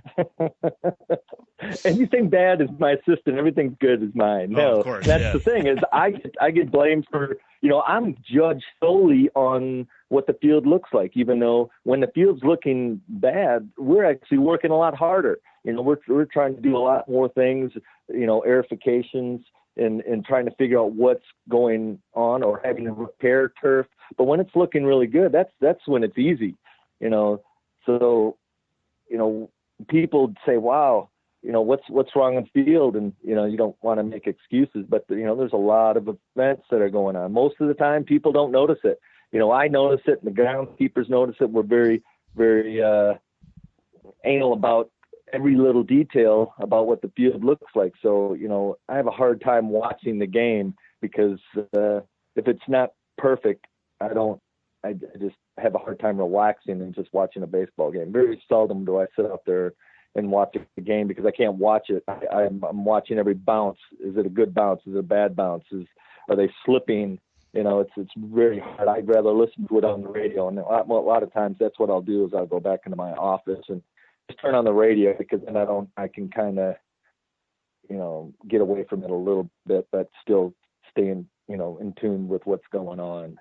Anything bad is my assistant. Everything good is mine. No, of course, that's the thing is I get blamed for, I'm judged solely on what the field looks like, even though when the field's looking bad, we're actually working a lot harder. We're trying to do a lot more things, aerifications and trying to figure out what's going on, or having to repair turf. But when it's looking really good, that's when it's easy, So, people say, wow, what's wrong in the field? And, you don't want to make excuses, but there's a lot of events that are going on. Most of the time people don't notice it. I notice it, and the groundskeepers notice it. We're very, very anal about every little detail about what the field looks like. So, I have a hard time watching the game because if it's not perfect, I just have a hard time relaxing and just watching a baseball game. Very seldom do I sit out there and watch the game because I can't watch it. I'm watching every bounce. Is it a good bounce? Is it a bad bounce? Are they slipping? It's very hard. I'd rather listen to it on the radio. And a lot of times that's what I'll do is I'll go back into my office and just turn on the radio, because then I can kind of, get away from it a little bit, but still stay in tune with what's going on.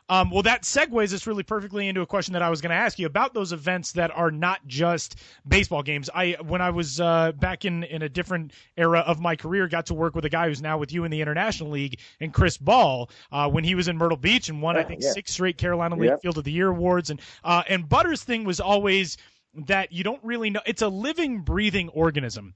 Well, that segues us really perfectly into a question that I was going to ask you about those events that are not just baseball games. When I was back in a different era of my career, got to work with a guy who's now with you in the International League, and Chris Ball, when he was in Myrtle Beach and won, 6 straight Carolina League Field of the Year awards. And Butter's thing was always that you don't really know. It's a living, breathing organism.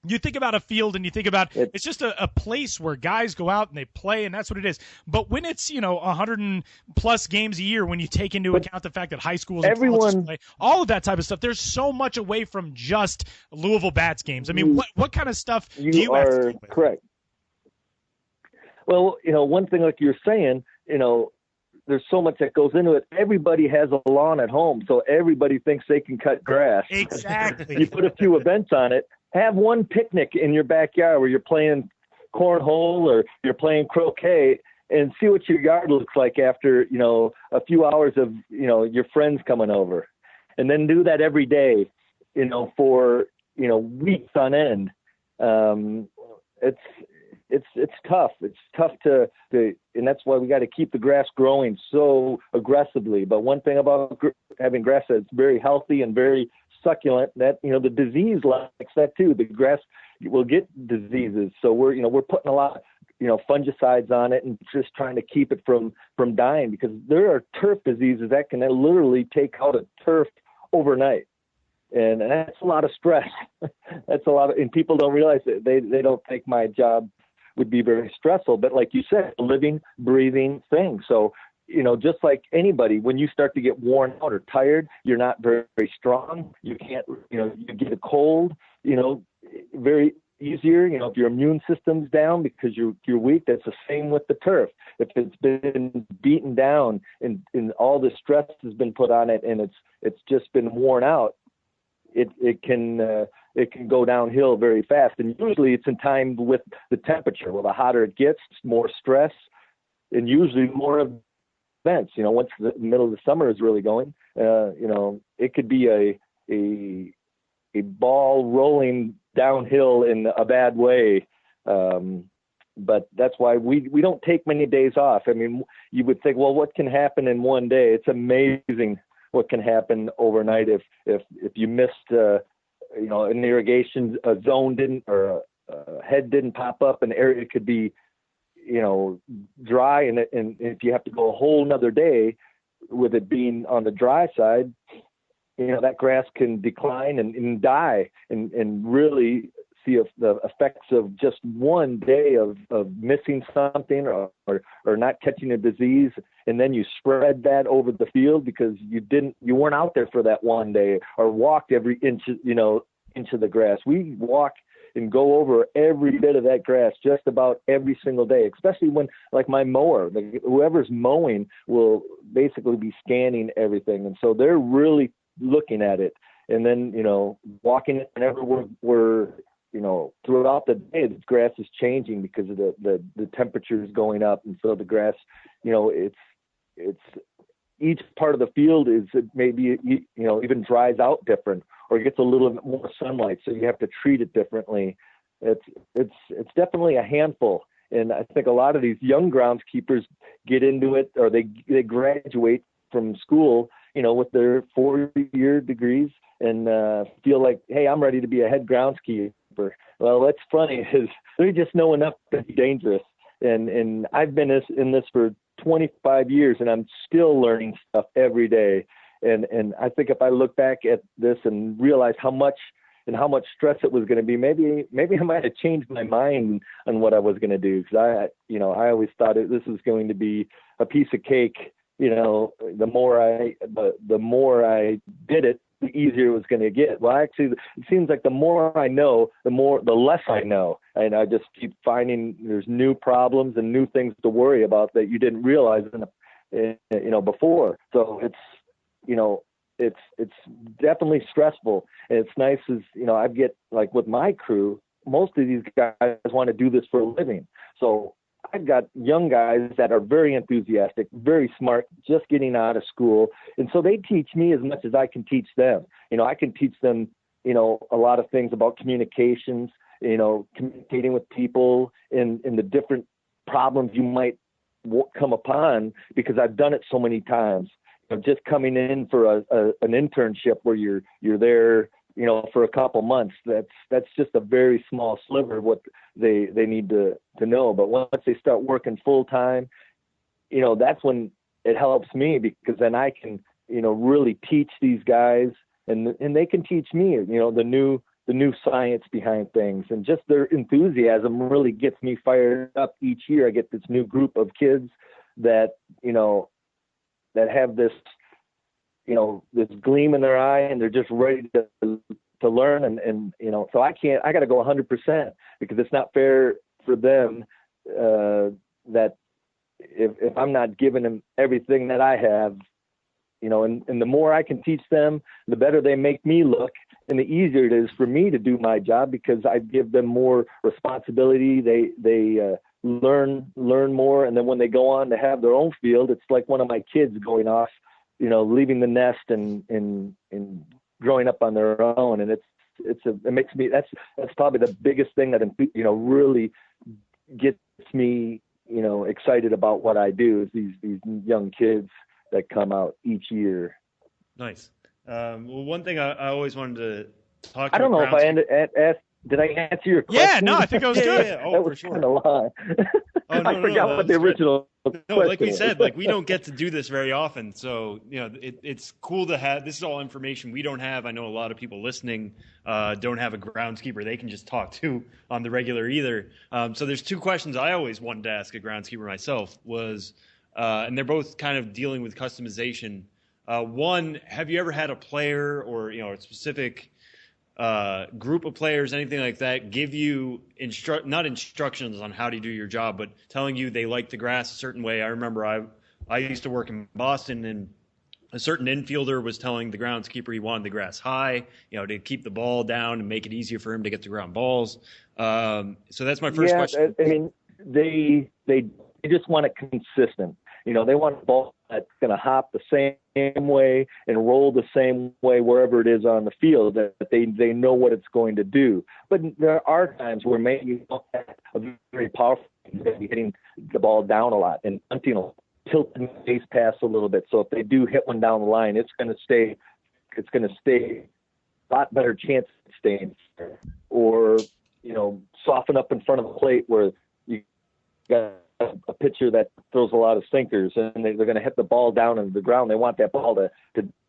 You think about a field and you think about it's just a place where guys go out and they play, and that's what it is. But when it's 100+ games a year, when you take into account the fact that high schools and colleges play, all of that type of stuff, there's so much away from just Louisville Bats games. I mean, what kind of stuff do you have to deal with? Correct. Well, one thing like you're saying, there's so much that goes into it. Everybody has a lawn at home, so everybody thinks they can cut grass. Exactly. You put a few events on it. Have one picnic in your backyard where you're playing cornhole or you're playing croquet, and see what your yard looks like after, a few hours of, your friends coming over. And then do that every day, for, weeks on end. It's tough. It's tough to, and that's why we got to keep the grass growing so aggressively. But one thing about having grass that's very healthy and very succulent, that the disease likes that too. The grass will get diseases, so we're putting a lot fungicides on it and just trying to keep it from dying, because there are turf diseases that can literally take out a turf overnight. And that's a lot of stress. That's a lot of, and people don't realize that they don't think my job would be very stressful, but like you said, a living, breathing thing. So, just like anybody, when you start to get worn out or tired, you're not very, very strong. You can't, you get a cold, very easier, if your immune system's down because you're weak. That's the same with the turf. If it's been beaten down and all the stress has been put on it and it's just been worn out, it can go downhill very fast. And usually it's in time with the temperature. Well, the hotter it gets, more stress, and usually more events. Once the middle of the summer is really going, it could be a ball rolling downhill in a bad way. But that's why we don't take many days off. I mean, you would think, well, what can happen in one day? It's amazing what can happen overnight if you missed, an irrigation zone didn't, or a head didn't pop up, an area could be, dry, and if you have to go a whole nother day with it being on the dry side, that grass can decline and die, and really see the effects of just one day of missing something or not catching a disease, and then you spread that over the field because you weren't out there for that one day or walked every inch of the grass. We walk and go over every bit of that grass just about every single day, especially when, like, my mower, whoever's mowing will basically be scanning everything, and so they're really looking at it. And then walking it whenever we're throughout the day, the grass is changing because of the temperature is going up. And so the grass, it's each part of the field is maybe, even dries out different or gets a little bit more sunlight. So you have to treat it differently. It's definitely a handful. And I think a lot of these young groundskeepers get into it, or they graduate from school, with their 4-year degrees and feel like, hey, I'm ready to be a head groundskeeper. Well, what's funny is they just know enough to be dangerous. And I've been in this for 25 years, and I'm still learning stuff every day. And I think if I look back at this and realize how much stress it was going to be, maybe I might have changed my mind on what I was going to do. Because I always thought this was going to be a piece of cake. The more I did it, the easier it was going to get. Well, actually, it seems like the more I know, the less I know. And I just keep finding there's new problems and new things to worry about that you didn't realize before. So it's definitely stressful. And it's nice as, I get, like, with my crew, most of these guys want to do this for a living. So I've got young guys that are very enthusiastic, very smart, just getting out of school. And so they teach me as much as I can teach them. I can teach them, a lot of things about communications, communicating with people and the different problems you might come upon, because I've done it so many times. Just coming in for an internship where you're there, for a couple months, that's just a very small sliver of what they need to know. But once they start working full time, that's when it helps me, because then I can, really teach these guys, and they can teach me, the new science behind things, and just their enthusiasm really gets me fired up each year. I get this new group of kids that, that have this, this gleam in their eye, and they're just ready to learn. And so I got to go 100%, because it's not fair for them that if I'm not giving them everything that I have, and the more I can teach them, the better they make me look, and the easier it is for me to do my job, because I give them more responsibility. They learn more, and then when they go on to have their own field, it's like one of my kids going off, leaving the nest and growing up on their own. And it makes me, that's probably the biggest thing that really gets me excited about what I do, is these young kids that come out each year. Nice. Well, one thing I always wanted to talk. I don't know if I asked. Did I answer your question? Yeah, no, I think it was good. Yeah. Oh, that for was sure. kind of long. Oh, no, I forgot what the original No, like we question said, was. like we don't get to do this very often. So, it's cool to have, this is all information we don't have. I know a lot of people listening don't have a groundskeeper they can just talk to on the regular either. So there's two questions I always wanted to ask a groundskeeper myself was, and they're both kind of dealing with customization. One, have you ever had a player or, a specific group of players, anything like that, give you not instructions on how to do your job, but telling you they like the grass a certain way? I remember I used to work in Boston, and a certain infielder was telling the groundskeeper he wanted the grass high, to keep the ball down and make it easier for him to get to ground balls. So that's my first question. I mean, they just want it consistent. They want a ball that's going to hop the same way and roll the same way wherever it is on the field, that they know what it's going to do. But there are times where maybe you don't have a very powerful hitting the ball down a lot and bunting will tilt the base pass a little bit. So if they do hit one down the line, it's going to stay a lot better chance of staying there. Or, soften up in front of the plate where you got a pitcher that throws a lot of sinkers and they're going to hit the ball down into the ground. They want that ball to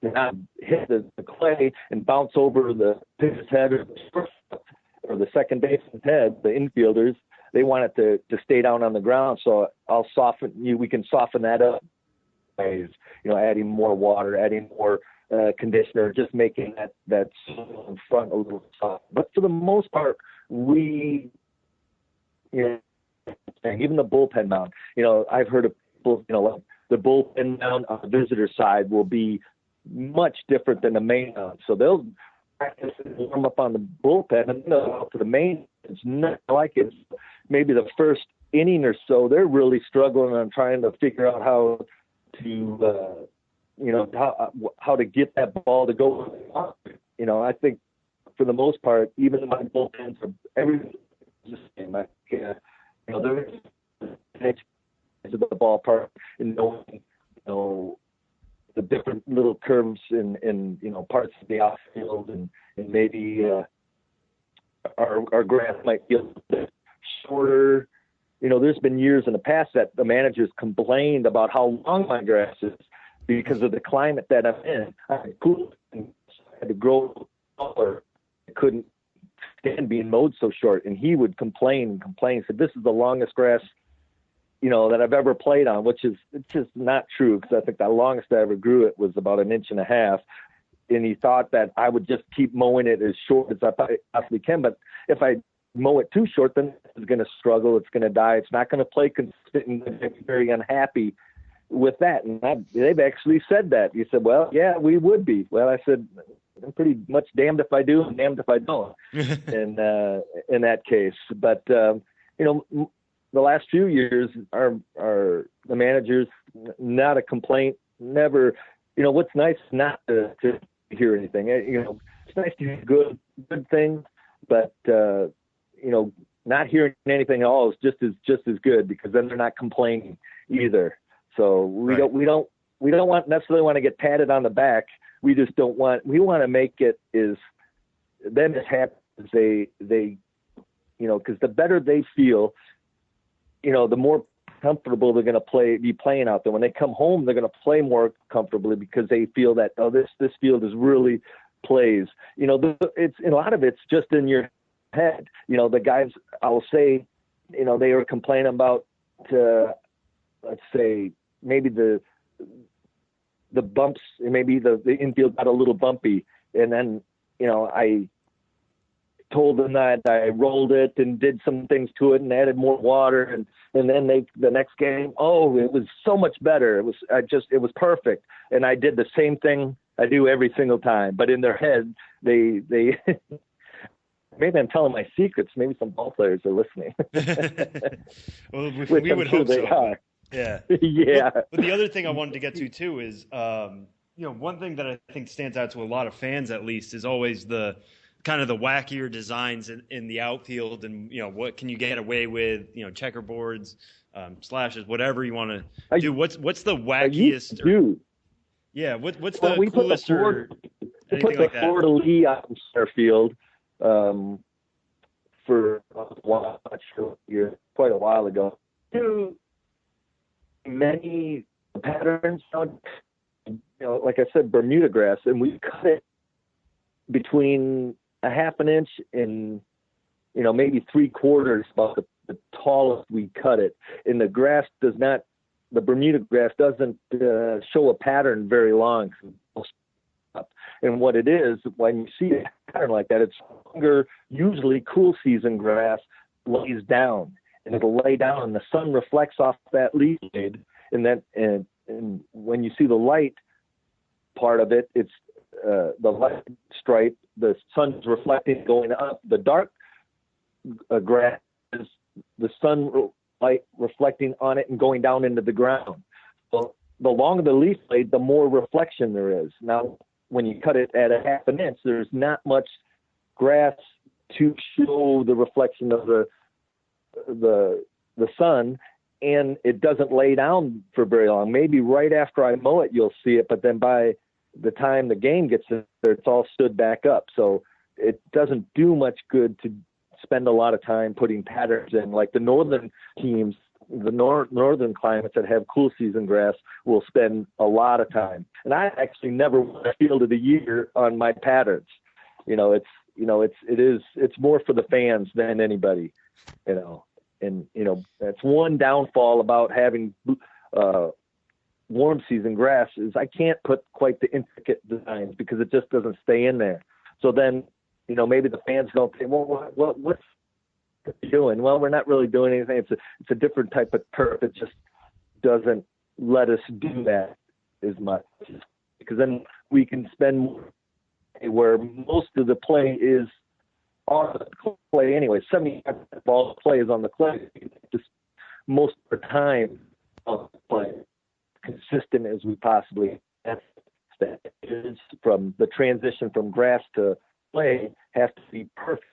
not hit the clay and bounce over the pitcher's head or the second baseman's head, the infielders. They want it to stay down on the ground. So we can soften that up ways, adding more water, adding more conditioner, just making that in front a little soft. But for the most part, even the bullpen mound, I've heard of people, like the bullpen mound on the visitor side will be much different than the main mound. So they'll practice and warm up on the bullpen and then they'll go out to the main. It's not like it's maybe the first inning or so. They're really struggling on trying to figure out how to, how to get that ball to go. I think for the most part, even my bullpens are everything the same. They're to the ballpark and knowing, the different little curves in parts of the outfield and maybe our grass might be a little bit shorter. There's been years in the past that the managers complained about how long my grass is because of the climate that I'm in. I had to grow taller. I couldn't stand being mowed so short, and he would complain. Said, "This is the longest grass, that I've ever played on," which is it's just not true because I think the longest I ever grew it was about 1.5 inches. And he thought that I would just keep mowing it as short as I possibly can. But if I mow it too short, then it's going to struggle. It's going to die. It's not going to play consistent. And they're very unhappy with that. And they've actually said that. He said, "Well, yeah, we would be." Well, I said, "I'm pretty much damned if I do and damned if I don't." in that case. But, the last few years are the managers, not a complaint, never, what's nice is not to hear anything. It's nice to hear good things, but, not hearing anything at all is just as good because then they're not complaining either. So we don't necessarily want to get patted on the back. We just we want to make it them as happy as they because the better they feel, the more comfortable they're going to be playing out there. When they come home, they're going to play more comfortably because they feel that, this field is really plays. It's a lot of it's just in your head. The guys, I'll say, they were complaining about, let's say, maybe the bumps, maybe the infield got a little bumpy, and then I told them that I rolled it and did some things to it and added more water, and then the next game, it was so much better. It was perfect, and I did the same thing I do every single time. But in their head, they maybe I'm telling my secrets. Maybe some ball players are listening. Well, we would hope so. Are. Yeah. Yeah. But the other thing I wanted to get to too is, one thing that I think stands out to a lot of fans, at least, is always the kind of the wackier designs in the outfield, and what can you get away with? Checkerboards, slashes, whatever you want to do. What's the wackiest? Yeah. What's the coolest or anything like that? We put the fleur-de-lis out in center field for a while, not sure, quite a while ago. do many patterns, like I said, Bermuda grass, and we cut it between a half an inch and, maybe 3/4, about the tallest we cut it. And the Bermuda grass doesn't show a pattern very long. And what it is, when you see a pattern like that, it's longer, usually cool season grass lays down, and it'll lay down, and the sun reflects off that leaf blade. And when you see the light part of it, it's the light stripe, the sun's reflecting going up. The dark grass is the sunlight reflecting on it and going down into the ground. So the longer the leaf blade, the more reflection there is. Now, when you cut it at a half an inch, there's not much grass to show the reflection of the sun, and it doesn't lay down for very long. Maybe right after I mow it, you'll see it, but then by the time the game gets there, it's all stood back up. So it doesn't do much good to spend a lot of time putting patterns in. Like the northern teams, the northern climates that have cool season grass will spend a lot of time. And I actually never won a field of the year on my patterns. It's more for the fans than anybody, and that's one downfall about having warm season grass is I can't put quite the intricate designs because it just doesn't stay in there. So then, maybe the fans don't say, well, what's you doing? Well, we're not really doing anything. It's a different type of turf. It just doesn't let us do that as much, because then we can spend more where most of the play is on the clay anyway. 75% of all the play is on the clay. Just most of the time on the play, consistent as we possibly can. That is, from the transition from grass to clay has to be perfect.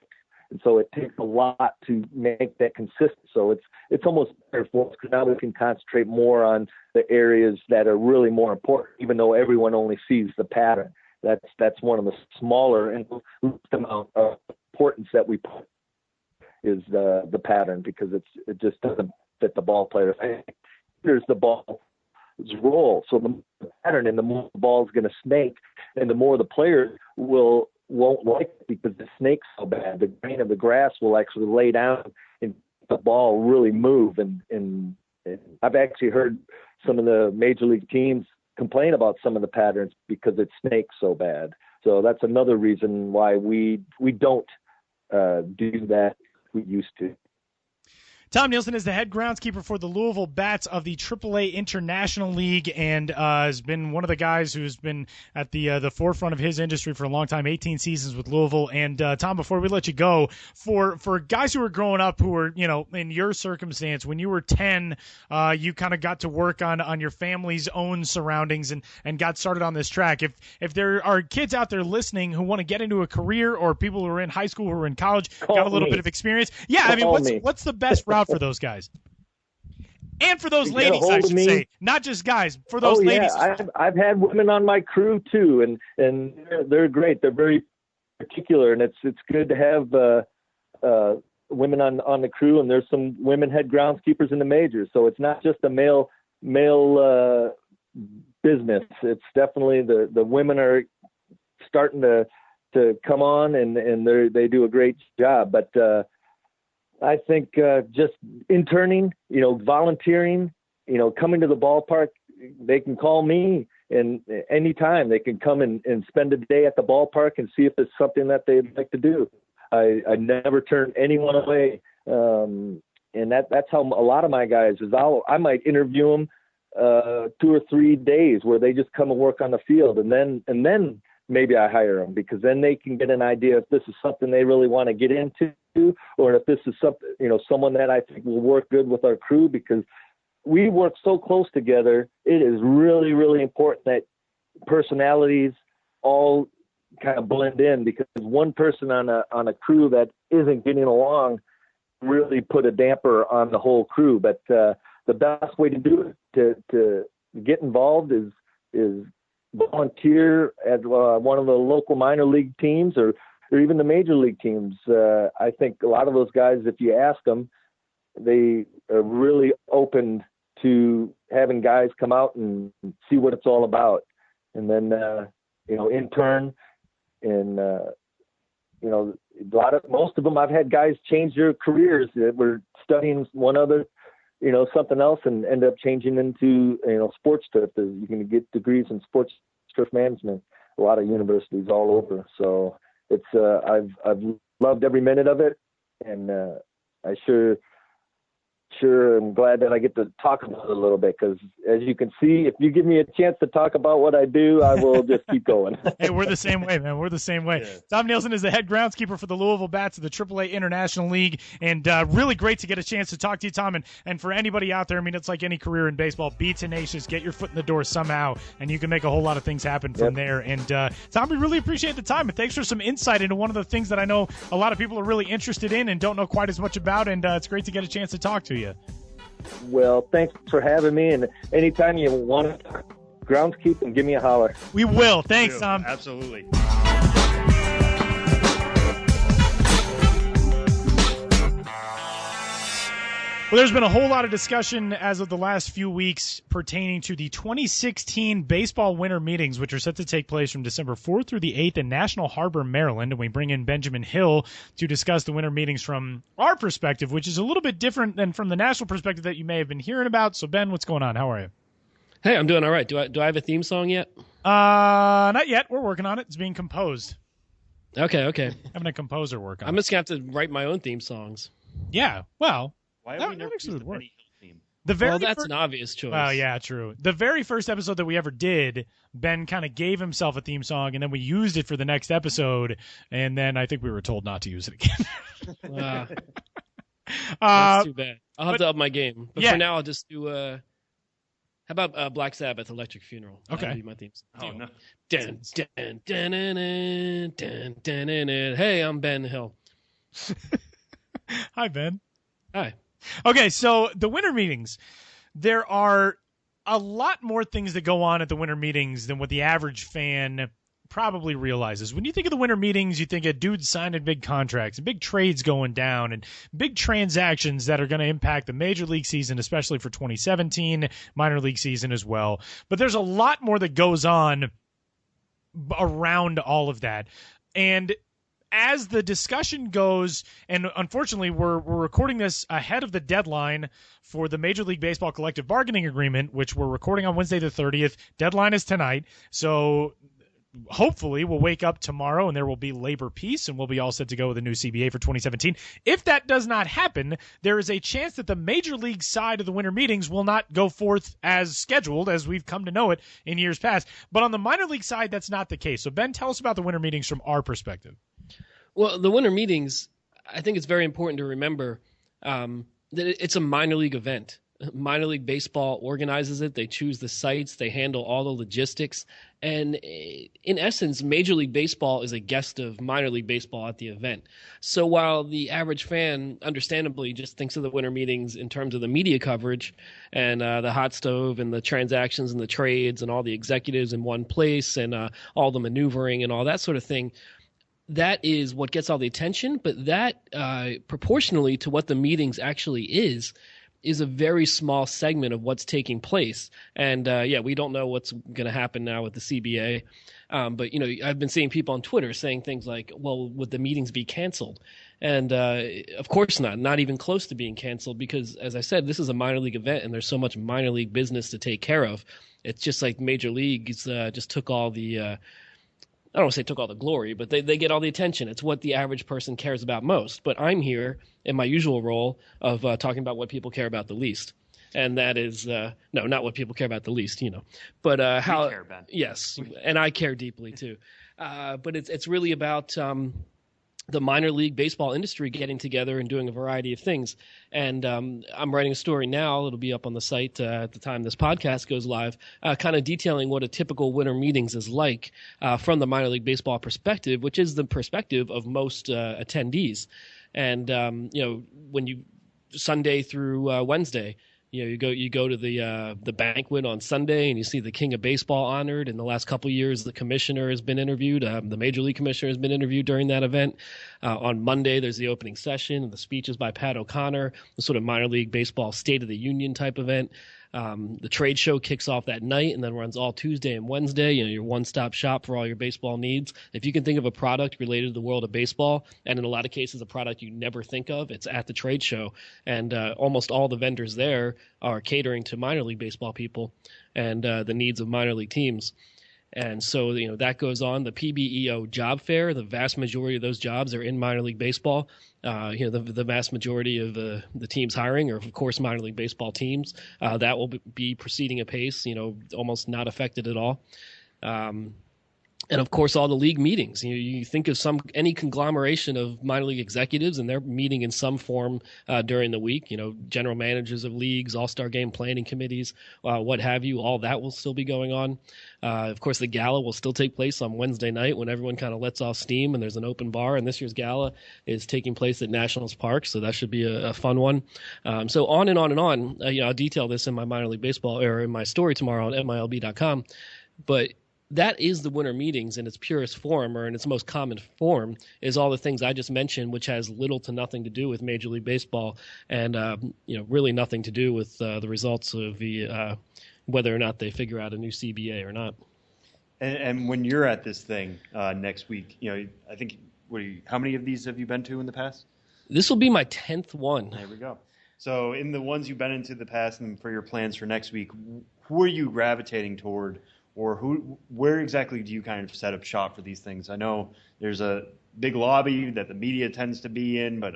And so it takes a lot to make that consistent. So it's almost better for us because now we can concentrate more on the areas that are really more important, even though everyone only sees the pattern. That's one of the smaller and least amount of importance that we put is the pattern, because it just doesn't fit the ball player. Here's the ball's roll. So the pattern, and the more the ball is going to snake, and the more the player won't like it because it snakes so bad. The grain of the grass will actually lay down and the ball really move. And I've actually heard some of the major league teams complain about some of the patterns because it snakes so bad. So that's another reason why we don't do that we used to. Tom Nielsen is the head groundskeeper for the Louisville Bats of the AAA International League, and has been one of the guys who's been at the forefront of his industry for a long time, 18 seasons with Louisville. And Tom, before we let you go, for guys who are growing up who are, in your circumstance, when you were 10, you kind of got to work on your family's own surroundings and got started on this track. If there are kids out there listening who want to get into a career, or people who are in high school, who are in college, got a little bit of experience. Yeah, I mean, what's the best route for those guys? And for those ladies, I should say, not just guys, for those ladies. Yeah, I've had women on my crew too, and they're great. They're very particular, and it's good to have women on the crew, and there's some women head groundskeepers in the majors. So it's not just a male business. It's definitely the women are starting to come on, and they do a great job. But I think just interning, volunteering, coming to the ballpark, they can call me, and anytime they can come and spend a day at the ballpark and see if it's something that they'd like to do. I never turn anyone away. And that's how a lot of my guys is. I might interview them 2 or 3 days where they just come and work on the field, and then maybe I hire them, because then they can get an idea if this is something they really want to get into, or if this is something, someone that I think will work good with our crew, because we work so close together. It is really, really important that personalities all kind of blend in, because one person on a crew that isn't getting along really put a damper on the whole crew. But the best way to do it, to get involved, is volunteer at one of the local minor league teams, or even the major league teams. I think a lot of those guys, if you ask them, they are really open to having guys come out and see what it's all about. And then, in turn, and, most of them, I've had guys change their careers that were studying one other, something else, and end up changing into, sports turf. You can get degrees in sports turf management, a lot of universities all over. So it's, I've loved every minute of it. And, I sure I'm glad that I get to talk about it a little bit, because as you can see, if you give me a chance to talk about what I do, I will just keep going. Hey, we're the same way, man. We're the same way. Yeah. Tom Nielsen is the head groundskeeper for the Louisville Bats of the AAA International League, and really great to get a chance to talk to you, Tom. And for anybody out there, I mean, it's like any career in baseball. Be tenacious, get your foot in the door somehow, and you can make a whole lot of things happen from there. And Tom, we really appreciate the time, and thanks for some insight into one of the things that I know a lot of people are really interested in and don't know quite as much about, and it's great to get a chance to talk to you. Well, thanks for having me, and anytime you want to groundskeep, give me a holler. We will. Thanks, Tom. Absolutely. Well, there's been a whole lot of discussion as of the last few weeks pertaining to the 2016 baseball winter meetings, which are set to take place from December 4th through the 8th in National Harbor, Maryland. And we bring in Benjamin Hill to discuss the winter meetings from our perspective, which is a little bit different than from the national perspective that you may have been hearing about. So, Ben, what's going on? How are you? Hey, I'm doing all right. Do I have a theme song yet? Not yet. We're working on it. It's being composed. Okay. Having a composer work on it. I'm just going to have to write my own theme songs. Yeah, well... Why have we never used the Benny Hill theme? Well, that's an obvious choice. Well, yeah, true. The very first episode that we ever did, Ben kind of gave himself a theme song, and then we used it for the next episode, and then I think we were told not to use it again. That's too bad. I'll have to up my game. But yeah. For now, I'll just do... how about Black Sabbath, Electric Funeral? Okay. That'll be my theme song. Oh, no. Dun, dun, dun, dun, dun, dun, dun, dun, dun. Hey, I'm Ben Hill. Hi, Ben. Hi. Okay, so the winter meetings, there are a lot more things that go on at the winter meetings than what the average fan probably realizes. When you think of the winter meetings, you think of dudes signing big contracts and big trades going down and big transactions that are going to impact the major league season, especially for 2017, minor league season as well. But there's a lot more that goes on around all of that. And as the discussion goes, and unfortunately we're recording this ahead of the deadline for the Major League Baseball collective bargaining agreement, which we're recording on Wednesday the 30th. Deadline is tonight. So hopefully we'll wake up tomorrow and there will be labor peace and we'll be all set to go with a new CBA for 2017. If that does not happen, there is a chance that the major league side of the winter meetings will not go forth as scheduled, as we've come to know it in years past. But on the minor league side, that's not the case. So Ben, tell us about the winter meetings from our perspective. Well, the winter meetings, I think it's very important to remember that it's a minor league event. Minor League Baseball organizes it. They choose the sites. They handle all the logistics. And in essence, Major League Baseball is a guest of minor league baseball at the event. So while the average fan understandably just thinks of the winter meetings in terms of the media coverage and the hot stove and the transactions and the trades and all the executives in one place and all the maneuvering and all that sort of thing, that is what gets all the attention. But that proportionally to what the meetings actually is a very small segment of what's taking place. And we don't know what's going to happen now with the CBA. But, I've been seeing people on Twitter saying things like, well, would the meetings be canceled? And of course not even close to being canceled, because, as I said, this is a minor league event and there's so much minor league business to take care of. It's just like major leagues just took all the I don't want to say took all the glory, but they get all the attention. It's what the average person cares about most. But I'm here in my usual role of talking about what people care about the least. And that is no, not what people care about the least, but how. Care, Ben. Yes, and I care deeply too. But it's really about the minor league baseball industry getting together and doing a variety of things. And I'm writing a story now. It'll be up on the site at the time this podcast goes live, kind of detailing what a typical winter meetings is like from the minor league baseball perspective, which is the perspective of most attendees. And, when you Sunday through Wednesday, You go to the banquet on Sunday and you see the king of baseball honored. In the last couple of years, the commissioner has been interviewed. The major league commissioner has been interviewed during that event. On Monday, there's the opening session and the speeches by Pat O'Connor, the sort of minor league baseball State of the Union type event. The trade show kicks off that night and then runs all Tuesday and Wednesday. Your one-stop shop for all your baseball needs. If you can think of a product related to the world of baseball, and in a lot of cases a product you never think of, it's at the trade show. And almost all the vendors there are catering to minor league baseball people and the needs of minor league teams. And so, that goes on. The PBEO job fair, the vast majority of those jobs are in minor league baseball. The vast majority of the teams hiring are, of course, minor league baseball teams. That will be proceeding apace, almost not affected at all. And of course, all the league meetings. You think of any conglomeration of minor league executives, and they're meeting in some form during the week. General managers of leagues, all-star game planning committees, what have you. All that will still be going on. Of course, the gala will still take place on Wednesday night when everyone kind of lets off steam and there's an open bar. And this year's gala is taking place at Nationals Park, so that should be a fun one. So on and on and on. I'll detail this in my minor league baseball or in my story tomorrow on MILB.com. But that is the winter meetings in its purest form, or in its most common form, is all the things I just mentioned, which has little to nothing to do with Major League Baseball, and really nothing to do with the results of the whether or not they figure out a new CBA or not. And when you're at this thing next week, I think how many of these have you been to in the past? This will be my 10th one. There we go. So in the ones you've been into the past, and for your plans for next week, who are you gravitating toward? Or where exactly do you kind of set up shop for these things? I know there's a big lobby that the media tends to be in, but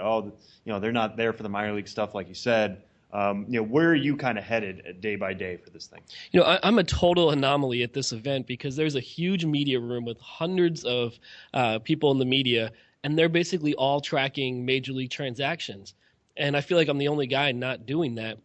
they're not there for the minor league stuff, like you said. Where are you kind of headed day by day for this thing? I'm a total anomaly at this event because there's a huge media room with hundreds of people in the media, and they're basically all tracking major league transactions. And I feel like I'm the only guy not doing that.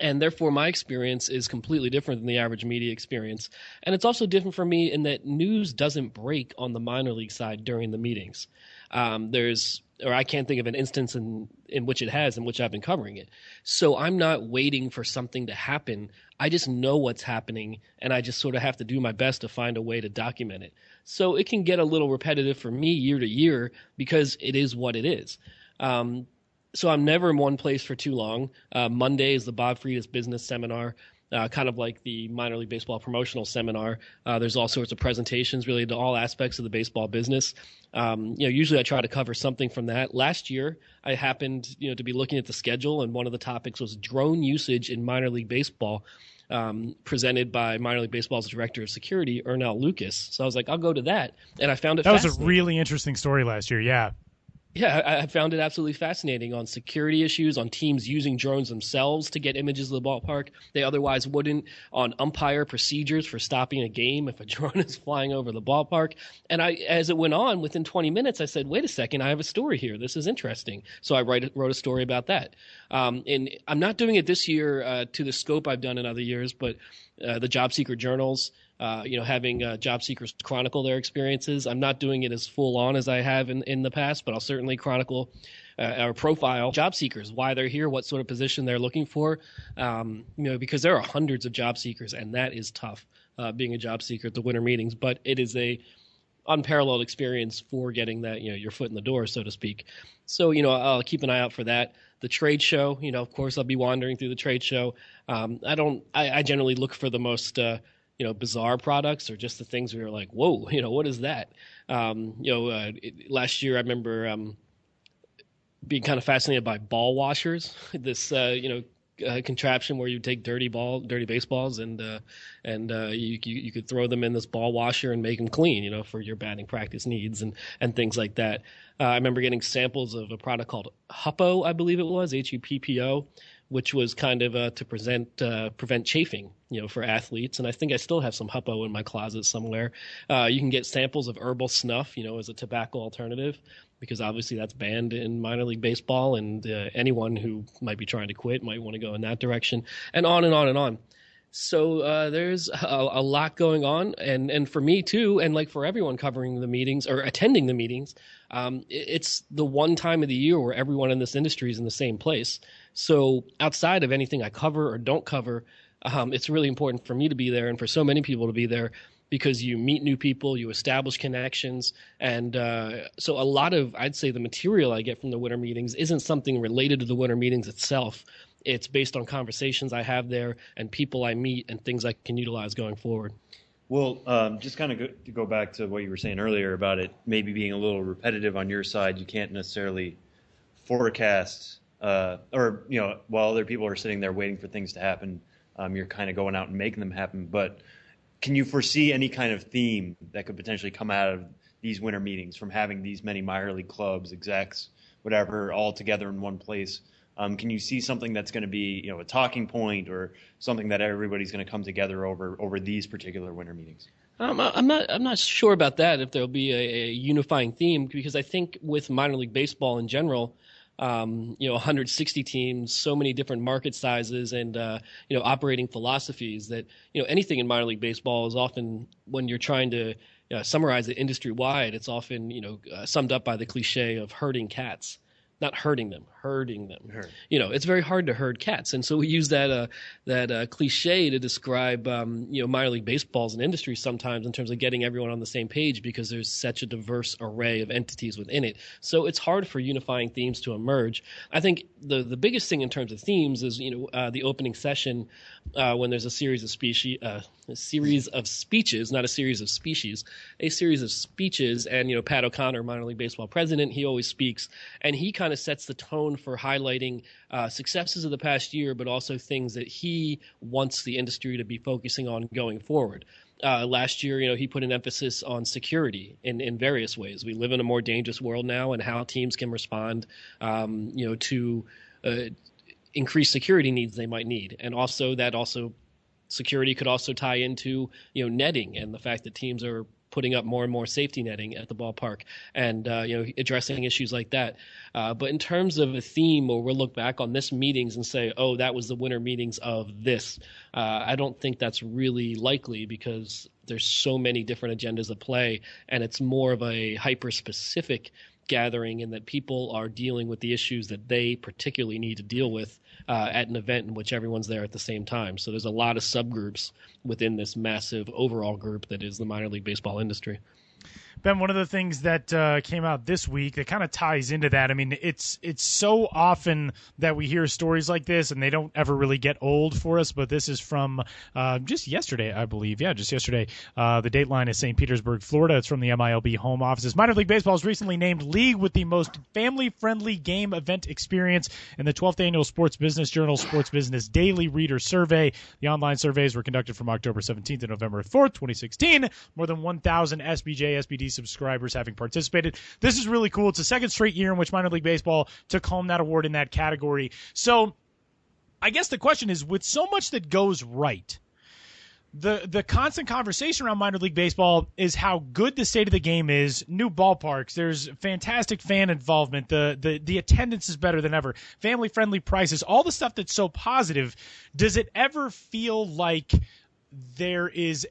And therefore, my experience is completely different than the average media experience. And it's also different for me in that news doesn't break on the minor league side during the meetings. I can't think of an instance in which it has, in which I've been covering it. So I'm not waiting for something to happen. I just know what's happening, and I just sort of have to do my best to find a way to document it. So it can get a little repetitive for me year to year because it is what it is. So I'm never in one place for too long. Monday is the Bob Freitas Business Seminar, kind of like the minor league baseball promotional seminar. There's all sorts of presentations related to all aspects of the baseball business. Usually I try to cover something from that. Last year, I happened, to be looking at the schedule, and one of the topics was drone usage in minor league baseball, presented by minor league baseball's director of security, Ernell Lucas. So I was like, I'll go to that, and I found it fascinating. That was a really interesting story last year. Yeah. Yeah, I found it absolutely fascinating on security issues, on teams using drones themselves to get images of the ballpark they otherwise wouldn't, on umpire procedures for stopping a game if a drone is flying over the ballpark. And as it went on, within 20 minutes, I said, wait a second, I have a story here. This is interesting. So I wrote a story about that. And I'm not doing it this year to the scope I've done in other years, but the job seeker journals, having job seekers chronicle their experiences. I'm not doing it as full on as I have in the past, but I'll certainly chronicle or profile job seekers, why they're here, what sort of position they're looking for, because there are hundreds of job seekers, and that is tough, being a job seeker at the winter meetings. But it is a unparalleled experience for getting that, your foot in the door, so to speak. So, I'll keep an eye out for that. The trade show, of course, I'll be wandering through the trade show. I generally look for the most bizarre products, or just the things where you're like, whoa, what is that? Last year I remember being kind of fascinated by ball washers, this contraption where you take dirty baseballs and you could throw them in this ball washer and make them clean, for your batting practice needs and things like that. I remember getting samples of a product called Huppo, I believe it was, HUPPO, which was kind of to prevent chafing, for athletes. And I think I still have some Huppo in my closet somewhere. You can get samples of herbal snuff, as a tobacco alternative, because obviously that's banned in minor league baseball, and anyone who might be trying to quit might want to go in that direction, and on and on and on. So there's a lot going on, and for me too, and like for everyone covering the meetings or attending the meetings, it's the one time of the year where everyone in this industry is in the same place. So outside of anything I cover or don't cover, it's really important for me to be there and for so many people to be there because you meet new people, you establish connections, and so a lot of, I'd say, the material I get from the winter meetings isn't something related to the winter meetings itself. It's based on conversations I have there and people I meet and things I can utilize going forward. Well, just kind of to go back to what you were saying earlier about it maybe being a little repetitive on your side. You can't necessarily forecast, or while other people are sitting there waiting for things to happen, you're kind of going out and making them happen. But can you foresee any kind of theme that could potentially come out of these winter meetings from having these many minor league clubs, execs, whatever, all together in one place? Can you see something that's going to be, a talking point or something that everybody's going to come together over these particular winter meetings? I'm not sure about that. If there'll be a unifying theme, because I think with minor league baseball in general, 160 teams, so many different market sizes, and operating philosophies that anything in minor league baseball is often, when you're trying to summarize it industry wide, it's often summed up by the cliche of herding cats. Not hurting them, herding them. Herd. It's very hard to herd cats, and so we use that cliche to describe minor league baseball as an industry sometimes in terms of getting everyone on the same page because there's such a diverse array of entities within it. So it's hard for unifying themes to emerge. I think the biggest thing in terms of themes is the opening session when there's a series of speeches, not a series of species, a series of speeches, and Pat O'Connor, minor league baseball president, he always speaks, and he kind of sets the tone for highlighting successes of the past year, but also things that he wants the industry to be focusing on going forward. Last year, he put an emphasis on security in various ways. We live in a more dangerous world now, and how teams can respond, to increased security needs they might need, and also security could also tie into netting and the fact that teams are putting up more and more safety netting at the ballpark and addressing issues like that. But in terms of a theme where we'll look back on this meetings and say, oh, that was the winter meetings of this, I don't think that's really likely because there's so many different agendas at play, and it's more of a hyper-specific gathering in that people are dealing with the issues that they particularly need to deal with at an event in which everyone's there at the same time. So there's a lot of subgroups within this massive overall group that is the minor league baseball industry. Ben, one of the things that came out this week that kind of ties into that, I mean, it's so often that we hear stories like this and they don't ever really get old for us, but this is from just yesterday, I believe. Yeah, just yesterday. The dateline is St. Petersburg, Florida. It's from the MILB home offices. Minor League Baseball is recently named league with the most family-friendly game event experience in the 12th Annual Sports Business Journal Sports Business Daily Reader Survey. The online surveys were conducted from October 17th to November 4th, 2016. More than 1,000 SBJ, SBD subscribers having participated. This is really cool. It's the second straight year in which minor league baseball took home that award in that category. So I guess the question is, with so much that goes right, the constant conversation around minor league baseball is how good the state of the game is, new ballparks, there's fantastic fan involvement, the attendance is better than ever, family-friendly prices, all the stuff that's so positive. Does it ever feel like there is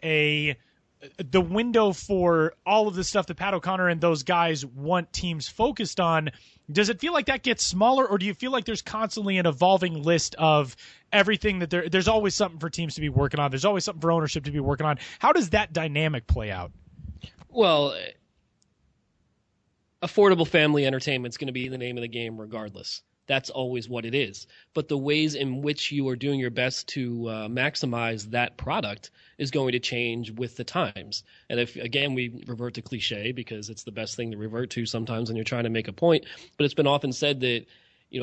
the window for all of the stuff that Pat O'Connor and those guys want teams focused on, does it feel like that gets smaller, or do you feel like there's constantly an evolving list of everything that there's always something for teams to be working on, there's always something for ownership to be working on? How does that dynamic play out? Well, affordable family entertainment is going to be the name of the game regardless. That's always what it is. But the ways in which you are doing your best to maximize that product is going to change with the times. And if, again, we revert to cliche because it's the best thing to revert to sometimes when you're trying to make a point, but it's been often said that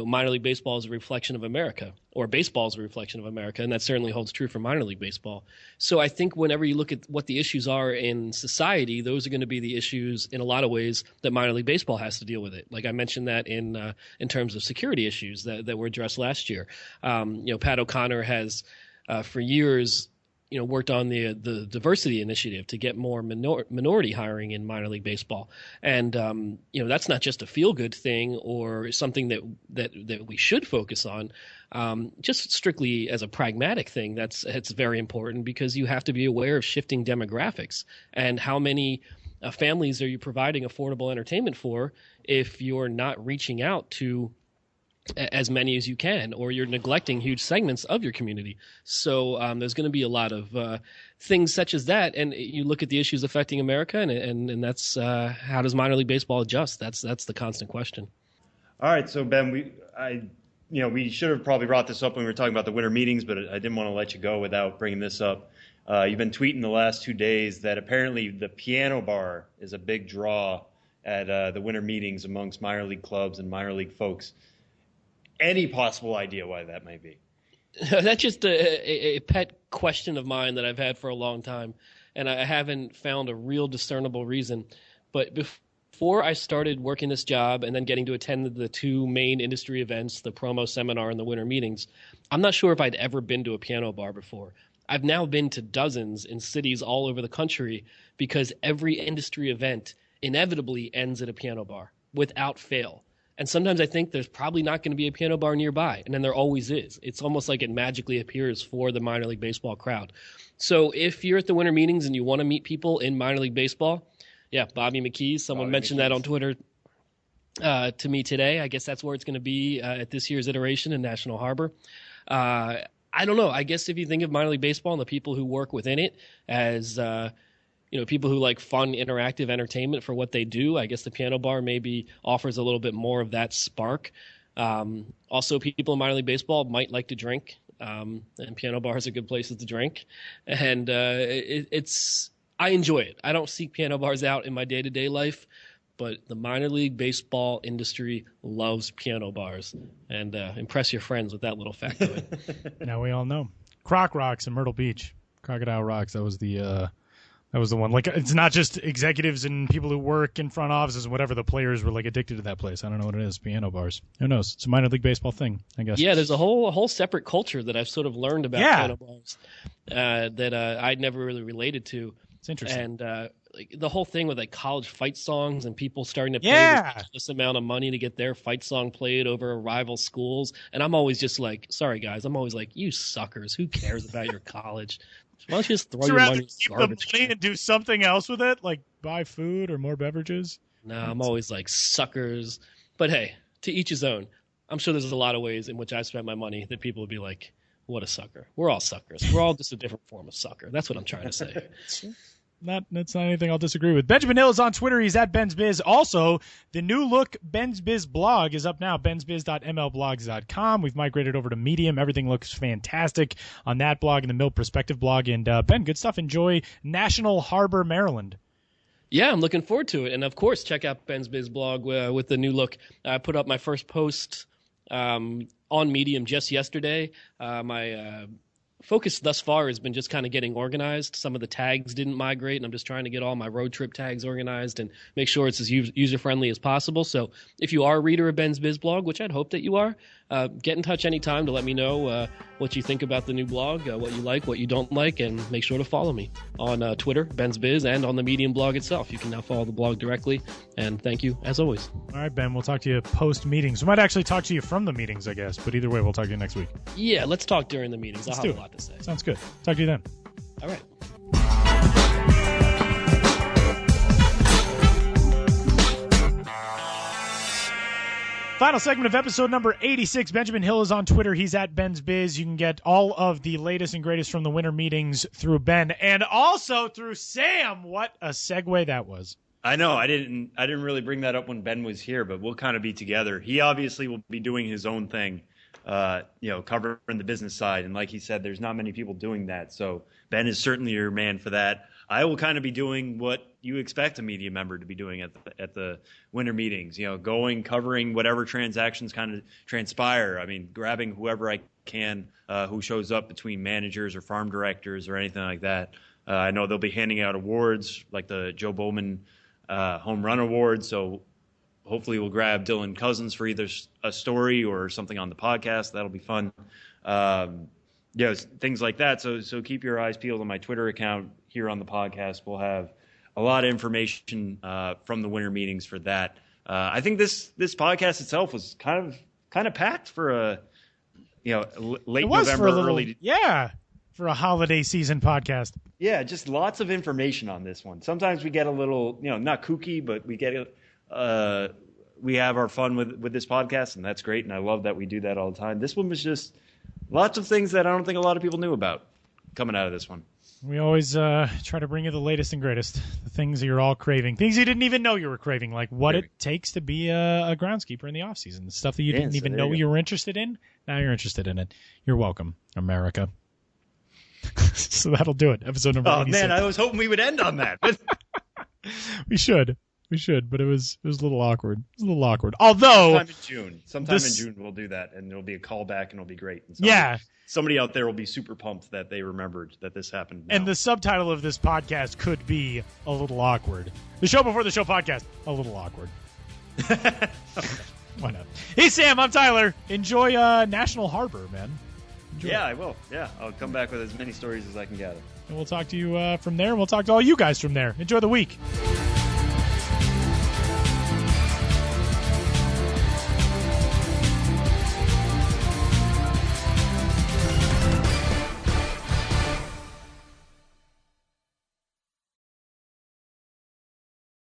minor league baseball is a reflection of America, or baseball is a reflection of America, and that certainly holds true for minor league baseball. So I think whenever you look at what the issues are in society, those are going to be the issues in a lot of ways that minor league baseball has to deal with it. Like I mentioned that in terms of security issues that were addressed last year. Pat O'Connor has for years worked on the diversity initiative to get more minority hiring in minor league baseball. And, that's not just a feel good thing or something that we should focus on. Just strictly as a pragmatic thing, it's very important because you have to be aware of shifting demographics and how many families are you providing affordable entertainment for if you're not reaching out to as many as you can, or you're neglecting huge segments of your community. So there's going to be a lot of things such as that. And you look at the issues affecting America, and that's how does minor league baseball adjust? That's the constant question. All right, so Ben, we should have probably brought this up when we were talking about the winter meetings, but I didn't want to let you go without bringing this up. You've been tweeting the last 2 days that apparently the piano bar is a big draw at the winter meetings amongst minor league clubs and minor league folks. Any possible idea why that may be? That's just a pet question of mine that I've had for a long time, and I haven't found a real discernible reason. But before I started working this job and then getting to attend the two main industry events, the promo seminar and the winter meetings, I'm not sure if I'd ever been to a piano bar before. I've now been to dozens in cities all over the country because every industry event inevitably ends at a piano bar without fail. And sometimes I think there's probably not going to be a piano bar nearby, and then there always is. It's almost like it magically appears for the minor league baseball crowd. So if you're at the winter meetings and you want to meet people in minor league baseball, Bobby McKee, someone mentioned that on Twitter to me today. I guess that's where it's going to be at this year's iteration in National Harbor. I don't know. I guess if you think of minor league baseball and the people who work within it as people who like fun, interactive entertainment for what they do, I guess the piano bar maybe offers a little bit more of that spark. Also, people in minor league baseball might like to drink, and piano bars are good places to drink. And I enjoy it. I don't seek piano bars out in my day-to-day life, but the minor league baseball industry loves piano bars. And impress your friends with that little factoid. Now we all know. Croc Rocks in Myrtle Beach. Crocodile Rocks, that was the one. Like, it's not just executives and people who work in front offices and whatever. The players were like addicted to that place. I don't know what it is. Piano bars. Who knows? It's a minor league baseball thing, I guess. Yeah, there's a whole separate culture that I've sort of learned about piano bars that I'd never really related to. It's interesting. And the whole thing with like college fight songs and people starting to pay this amount of money to get their fight song played over rival schools. And I'm always just like, sorry guys, I'm always like, you suckers. Who cares about your college? Why don't you just throw your money in keep garbage the money and do something else with it, like buy food or more beverages? No, I'm always like, suckers. But hey, to each his own. I'm sure there's a lot of ways in which I spent my money that people would be like, what a sucker. We're all suckers. We're all just a different form of sucker. That's what I'm trying to say. That's not anything I'll disagree with. Benjamin Hill is on Twitter. He's at Ben's Biz. Also, the new look Ben's Biz blog is up now, bensbiz.mlblogs.com. We've migrated over to Medium. Everything looks fantastic on that blog and the Mill Perspective blog. And Ben, good stuff. Enjoy National Harbor, Maryland. Yeah, I'm looking forward to it. And of course, check out Ben's Biz blog with the new look. I put up my first post on Medium just yesterday. My focus thus far has been just kind of getting organized. Some of the tags didn't migrate, and I'm just trying to get all my road trip tags organized and make sure it's as user-friendly as possible. So if you are a reader of Ben's Biz blog, which I'd hope that you are, get in touch anytime to let me know what you think about the new blog, what you like, what you don't like, and make sure to follow me on Twitter, Ben's Biz, and on the Medium blog itself. You can now follow the blog directly, and thank you, as always. All right, Ben, we'll talk to you post-meetings. We might actually talk to you from the meetings, I guess, but either way, we'll talk to you next week. Yeah, let's talk during the meetings. I'll have a lot to say. Sounds good. Talk to you then. All right. Final segment of episode number 86. Benjamin Hill is on Twitter. He's at Ben's Biz. You can get all of the latest and greatest from the winter meetings through Ben and also through Sam. What a segue that was. I know. I didn't really bring that up when Ben was here, but we'll kind of be together. He obviously will be doing his own thing, covering the business side. And like he said, there's not many people doing that. So Ben is certainly your man for that. I will kind of be doing what you expect a media member to be doing at the winter meetings, covering whatever transactions kind of transpire. I mean, grabbing whoever I can who shows up between managers or farm directors or anything like that. I know they'll be handing out awards like the Joe Bowman Home Run Award. So hopefully we'll grab Dylan Cousins for either a story or something on the podcast. That'll be fun. things like that. So keep your eyes peeled on my Twitter account here on the podcast. We'll have a lot of information from the winter meetings for that. I think this podcast itself was kind of packed for a late November, early for a holiday season podcast. Yeah, just lots of information on this one. Sometimes we get a little not kooky, but we have our fun with this podcast, and that's great. And I love that we do that all the time. This one was just lots of things that I don't think a lot of people knew about coming out of this one. We always try to bring you the latest and greatest, the things that you're all craving, things you didn't even know you were craving, like what it takes to be a groundskeeper in the offseason, the stuff that you didn't even know you were interested in. Now you're interested in it. You're welcome, America. So that'll do it. Episode number 86. Man, I was hoping we would end on that. We should, but it was a little awkward. Although sometime in June we'll do that, and it'll be a callback, and it'll be great. And somebody out there will be super pumped that they remembered that this happened now. And the subtitle of this podcast could be A Little Awkward. The show before the show podcast, A Little Awkward. Why not? Hey, Sam, I'm Tyler. Enjoy National Harbor, man. Enjoy. Yeah, I will. Yeah, I'll come back with as many stories as I can gather. And we'll talk to you from there, and we'll talk to all you guys from there. Enjoy the week.